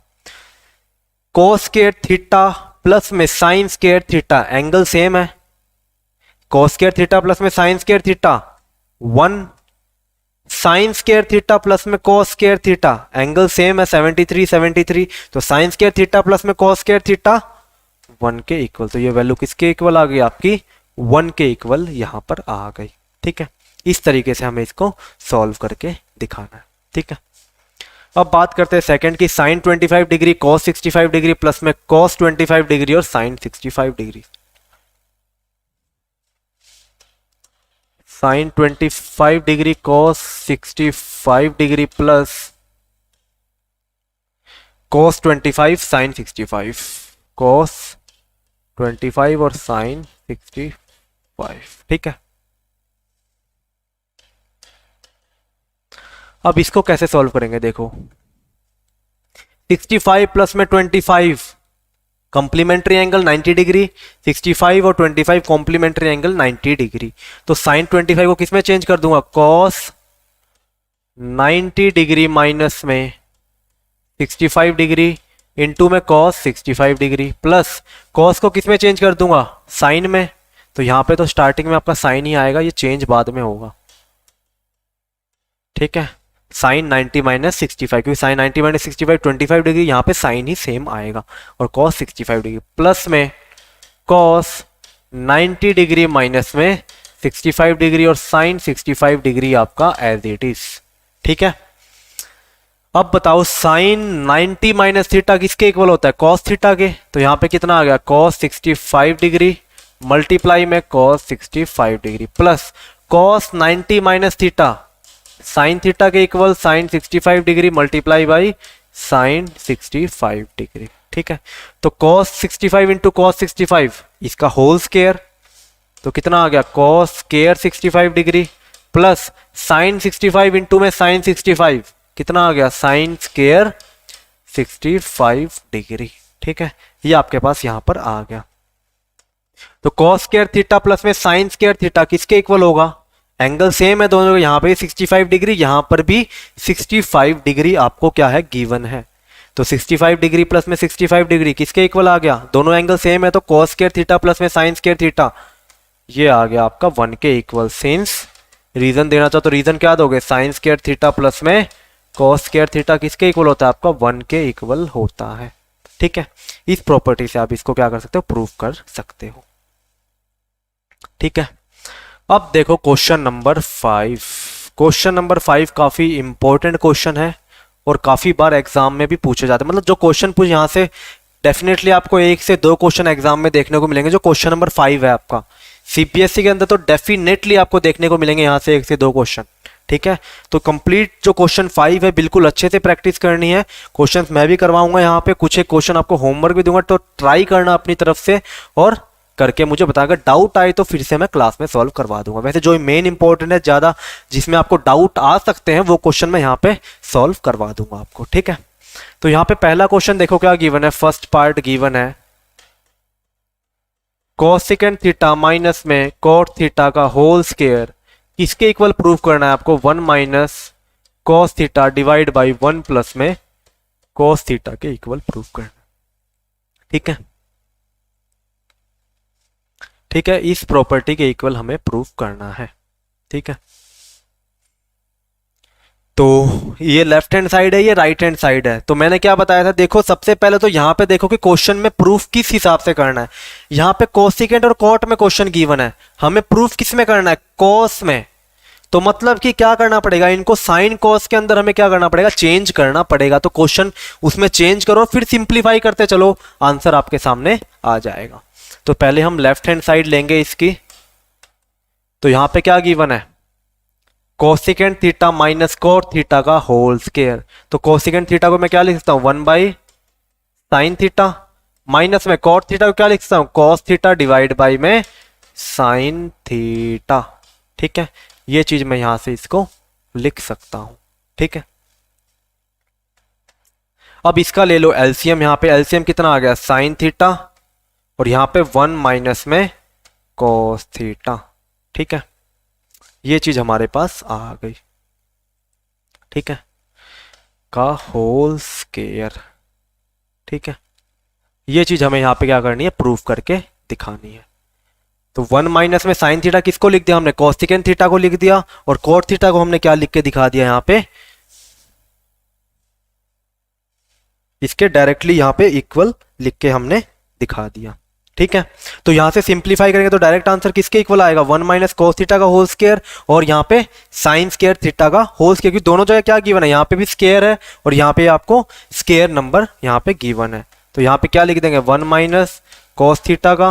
cos स्केयर थीटा प्लस में sine square theta angle same है, cos स्केयर थीटा प्लस में sine square theta 1, sine square theta plus में cos square theta angle same है 73 73, तो साइन स्केयर थीटा प्लस में cos स्केयर थीटा 1 के equal. तो ये वैल्यू किसके इक्वल आ गई, आपकी 1 के इक्वल यहां पर आ गई, ठीक है। इस तरीके से हमें इसको सॉल्व करके दिखाना है, ठीक है। अब बात करते हैं सेकंड की, sine 25 degree cos 65 degree plus में cos 25 डिग्री और sine 65 degree. Sine 25 degree cos 65 degree plus cos 25 sine 65, cos 25 और साइन 65, ठीक है। अब इसको कैसे सॉल्व करेंगे, देखो 65 प्लस में 25 कॉम्प्लीमेंट्री एंगल 90 डिग्री, 65 और 25 कॉम्प्लीमेंट्री एंगल 90 डिग्री। तो साइन 25 को किस में चेंज कर दूंगा, cos 90 डिग्री माइनस में 65 डिग्री इंटू में cos 65 डिग्री, प्लस cos को किस में चेंज कर दूंगा, साइन में। तो यहां पे तो स्टार्टिंग में आपका साइन ही आएगा, ये चेंज बाद में होगा, ठीक है। साइन 90 माइनस 65, क्योंकि साइन 90 माइनस 65 25 डिग्री, यहाँ पे साइन ही सेम आएगा, और cos 65 डिग्री प्लस में cos 90 डिग्री माइनस में 65 डिग्री और साइन 65 डिग्री आपका एज इट इज, ठीक है। अब बताओ साइन 90 माइनस थीटा किसके इक्वल होता है, cos थीटा के। तो यहाँ पे कितना आ गया, cos 65 डिग्री मल्टीप्लाई में cos 65 degree plus cos 90 minus theta sine theta के equal sine 65 degree multiply by sine 65 degree, ठीक है। तो cos 65 इंटू cos 65 इसका होल स्केयर, तो कितना आ गया, cos square 65 degree plus sign 65 into में साइन 65 कितना आ गया, साइन स्केयर 65 डिग्री, ठीक है। ये आपके पास यहां पर आ गया। तो cos स्केयर थीटा प्लस में साइन स्केयर थीटा किसके इक्वल होगा, एंगल सेम है दोनों, यहां पे 65 डिग्री, यहां पर भी 65 डिग्री आपको क्या है, गिवन है। तो 65 डिग्री प्लस में 65 डिग्री किसके इक्वल आ गया, दोनों एंगल सेम है, तो cos स्केयर थीटा प्लस में साइन स्केयर थीटा ये आ गया आपका 1 के इक्वल। सिंस रीजन देना चाहो तो रीजन क्या दोगे, साइन स्केयर थीटा प्लस में cos स्केयर थीटा किसके इक्वल होता है, आपका 1 के इक्वल होता है, ठीक है। इस प्रॉपर्टी से आप इसको क्या कर सकते हो, प्रूव कर सकते हो, ठीक है। अब देखो क्वेश्चन नंबर 5। क्वेश्चन नंबर 5 काफी इंपॉर्टेंट क्वेश्चन है और काफ़ी बार एग्जाम में भी पूछे जाते हैं। मतलब जो क्वेश्चन पूछ यहाँ से डेफिनेटली आपको 1 से 2 क्वेश्चन एग्जाम में देखने को मिलेंगे। जो क्वेश्चन नंबर 5 है आपका सीपीएससी के अंदर, तो डेफिनेटली आपको देखने को मिलेंगे यहाँ से 1 से 2 क्वेश्चन। ठीक है, तो कंप्लीट जो क्वेश्चन 5 है बिल्कुल अच्छे से प्रैक्टिस करनी है। क्वेश्चन मैं भी करवाऊंगा यहाँ पे, कुछ एक क्वेश्चन आपको होमवर्क भी दूंगा, तो ट्राई करना अपनी तरफ से और करके मुझे बता। अगर डाउट आए तो फिर से मैं क्लास में सॉल्व करवा दूंगा। वैसे जो मेन इंपॉर्टेंट है, ज़्यादा जिसमें आपको डाउट आ सकते हैं, वो क्वेश्चन मैं यहाँ पे सॉल्व करवा दूंगा आपको। ठीक है, तो यहाँ पे पहला क्वेश्चन देखो क्या गिवन है। फर्स्ट पार्ट गिवन है कोसेकेंड थीटा माइनस में कॉट थीटा का होल स्क्वायर किसके इक्वल प्रूव करना है आपको। 1 minus cos theta divide by 1 plus में कॉस थीटा के इक्वल प्रूव करना। ठीक है, ठीक है, इस प्रॉपर्टी के इक्वल हमें प्रूव करना है। ठीक है, तो ये लेफ्ट हैंड साइड है, ये राइट हैंड साइड है। तो मैंने क्या बताया था, देखो सबसे पहले तो यहाँ पे देखो कि क्वेश्चन में प्रूफ किस हिसाब से करना है। यहाँ पे कोसिकेंट और कॉट में क्वेश्चन गिवन है, हमें प्रूफ किस में करना है, कॉस में। तो मतलब कि क्या करना पड़ेगा, इनको साइन कॉस के अंदर हमें क्या करना पड़ेगा, चेंज करना पड़ेगा। तो क्वेश्चन उसमें चेंज करो, फिर सिंप्लीफाई करते चलो, आंसर आपके सामने आ जाएगा। तो पहले हम लेफ्ट हैंड साइड लेंगे इसकी। तो यहाँ पे क्या गिवन है, cosecant theta minus cot theta का होल स्क्वायर। तो कोसिकेंट थीटा को मैं क्या लिख सकता हूँ, 1 बाई साइन थीटा, माइनस में कॉट थीटा को क्या लिख सकता हूँ, कॉस थीटा डिवाइड बाई में साइन थीटा। ठीक है, ये चीज मैं यहां से इसको लिख सकता हूं। ठीक है, अब इसका ले लो एलसीएम। यहां पे एलसीएम कितना आ गया, साइन थीटा, और यहां पे 1 माइनस में कॉस थीटा। ठीक है, ये चीज हमारे पास आ गई। ठीक है, का होल स्क्वायर। ठीक है, ये चीज हमें यहां पे क्या करनी है, प्रूफ करके दिखानी है। तो 1 माइनस में साइन थीटा किसको लिख दिया हमने, कोसेकेंट थीटा को लिख दिया, और कॉट थीटा को हमने क्या लिख के दिखा दिया यहां पे, इसके डायरेक्टली यहां पे इक्वल लिख के हमने दिखा दिया। ठीक है, तो यहां से सिंप्लीफाई करेंगे तो डायरेक्ट आंसर किसके इक्वल आएगा, 1 माइनस कोस थीटा का होल स्क्वायर, और यहाँ पे साइन स्क्वायर थीटा का होल स्क्वायर। क्योंकि दोनों जगह क्या गिवन है, यहाँ पे भी स्क्वायर है और यहाँ पे आपको स्क्वायर नंबर यहाँ पे गिवन है। तो यहाँ पे क्या लिख देंगे, 1 माइनस कोस थीटा का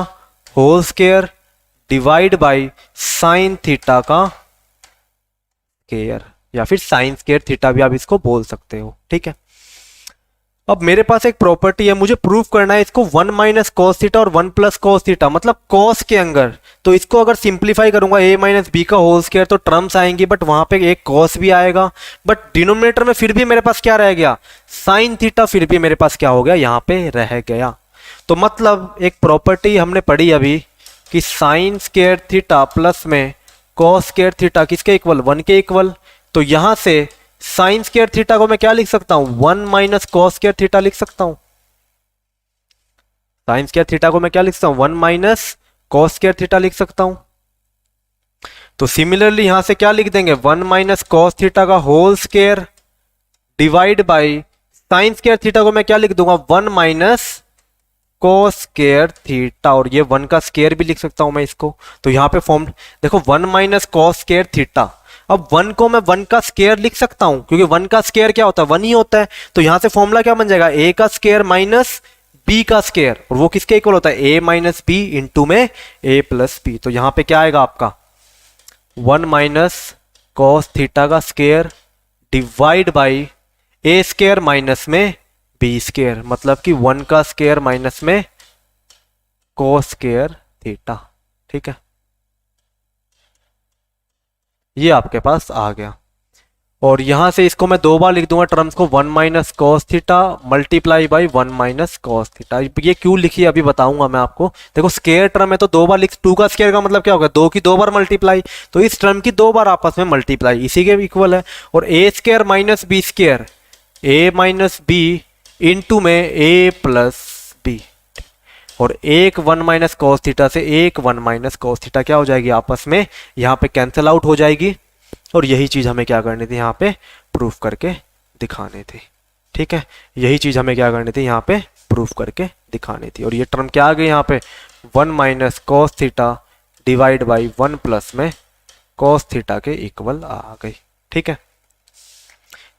whole square divide by sine theta का स्क्वायर, या फिर साइन स्क्वायर थीटा भी आप इसको बोल सकते हो। ठीक है, अब मेरे पास एक प्रॉपर्टी है, मुझे प्रूफ करना है इसको 1 माइनस कॉस थीटा और 1 प्लस कॉस थीटा, मतलब कॉस के अंदर। तो इसको अगर सिंप्लीफाई करूंगा a माइनस बी का होल स्क्वायर, तो टर्म्स आएंगी, बट वहां पे एक कॉस भी आएगा, बट डिनोमिनेटर में फिर भी मेरे पास क्या रह गया, साइन थीटा फिर भी मेरे पास क्या हो गया, यहाँ पे रह गया। तो मतलब एक प्रॉपर्टी हमने पढ़ी अभी कि साइन स्क्वायर थीटा प्लस में कॉस स्क्वायर थीटा किसके इक्वल, 1 के इक्वल। तो यहां से साइन स्क्वायर थीटा को मैं क्या लिख सकता हूं, 1 माइनस कॉस स्क्वायर थीटा लिख सकता हूं। साइन स्क्वायर थीटा को मैं क्या लिख सकता हूं, 1 माइनस कॉस स्क्वायर थीटा लिख सकता हूं। तो सिमिलरली यहां से क्या लिख देंगे, 1 माइनस कॉस थीटा का whole square divide by sine square theta को मैं क्या लिख दूंगा, 1 माइनस कोस स्क्वायर थीटा, और ये 1 का स्क्वायर भी लिख सकता हूं मैं इसको। तो यहां पे फॉर्म देखो, 1 माइनस कॉस स्क्वायर थीटा। अब 1 को मैं 1 का स्क्वायर लिख सकता हूं, क्योंकि 1 का स्क्वायर क्या होता है, 1 ही होता है। तो यहां से फॉर्मूला क्या बन जाएगा, a का स्क्वायर माइनस b का स्क्वायर, और वो किसके इक्वल होता है, a माइनस बी इंटू में a प्लस बी। तो यहां पे क्या आएगा आपका, 1 माइनस कॉस थीटा का square divide by a square minus में b स्क्वायर, मतलब कि 1 का स्क्वायर माइनस में कॉस स्क्वायर थीटा। ठीक है, ये आपके पास आ गया। और यहां से इसको मैं 2 बार लिख दूंगा टर्म्स को, 1 minus cos theta multiply by 1 minus cos theta. ये क्यों लिखी अभी बताऊंगा मैं आपको। देखो स्क्वायर टर्म है तो 2 बार लिख, 2 का स्क्वायर का मतलब क्या होगा, 2 की 2 बार मल्टीप्लाई, तो इस टर्म की 2 बार आपस में मल्टीप्लाई, इसी के इक्वल है। और ए स्क्वायर माइनस बी स्क्वायर, ए माइनस बी इंटू में ए प्लस बी, और एक 1 माइनस कॉस थीटा से एक 1 माइनस कॉस थीटा क्या हो जाएगी, आपस में यहाँ पे कैंसिल आउट हो जाएगी। और यही चीज हमें क्या करनी थी, यहाँ पे प्रूफ करके दिखानी थी। ठीक है, यही चीज हमें क्या करनी थी, यहाँ पे प्रूफ करके दिखानी थी। और ये टर्म क्या आ गई यहाँ पे, 1 minus cos theta divide by 1 plus में कॉस थीटा के इक्वल आ गई। ठीक है,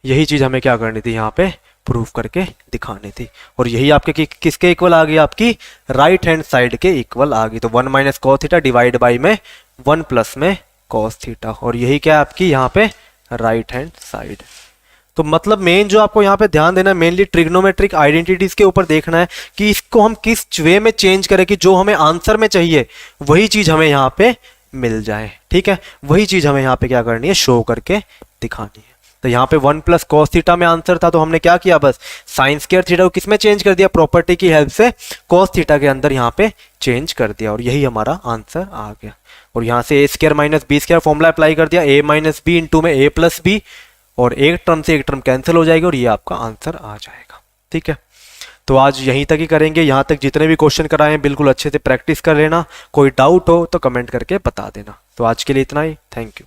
यही चीज हमें क्या करनी थी यहाँ पे प्रूव करके दिखानी थी। और यही आपके किसके इक्वल आ गई, आपकी राइट हैंड साइड के इक्वल आ गई। तो 1 minus cos theta divide by में 1 प्लस में कॉस थीटा, और यही क्या है आपकी यहाँ पे राइट हैंड साइड। तो मतलब मेन जो आपको यहाँ पे ध्यान देना है, मेनली ट्रिग्नोमेट्रिक आइडेंटिटीज के ऊपर देखना है कि इसको हम किस वे में चेंज करें कि जो हमें आंसर में चाहिए वही चीज हमें यहाँ पे मिल जाए। ठीक है, वही चीज हमें यहाँ पे क्या करनी है, शो करके दिखानी है। तो यहाँ पे 1 प्लस कॉस थीटा में आंसर था, तो हमने क्या किया, बस साइन स्क्वायर थीटा को किस में चेंज कर दिया, प्रॉपर्टी की हेल्प से कॉस थीटा के अंदर यहाँ पे चेंज कर दिया, और यही हमारा आंसर आ गया। और यहाँ से A square minus B square formula apply कर दिया, ए माइनस बी इंटू में ए प्लस बी, और एक टर्म से एक टर्म कैंसिल हो जाएगी और ये आपका आंसर आ जाएगा। ठीक है, तो आज यहीं तक ही करेंगे। यहाँ तक जितने भी क्वेश्चन कराए हैं बिल्कुल अच्छे से प्रैक्टिस कर लेना, कोई डाउट हो तो कमेंट करके बता देना। तो आज के लिए इतना ही, थैंक यू।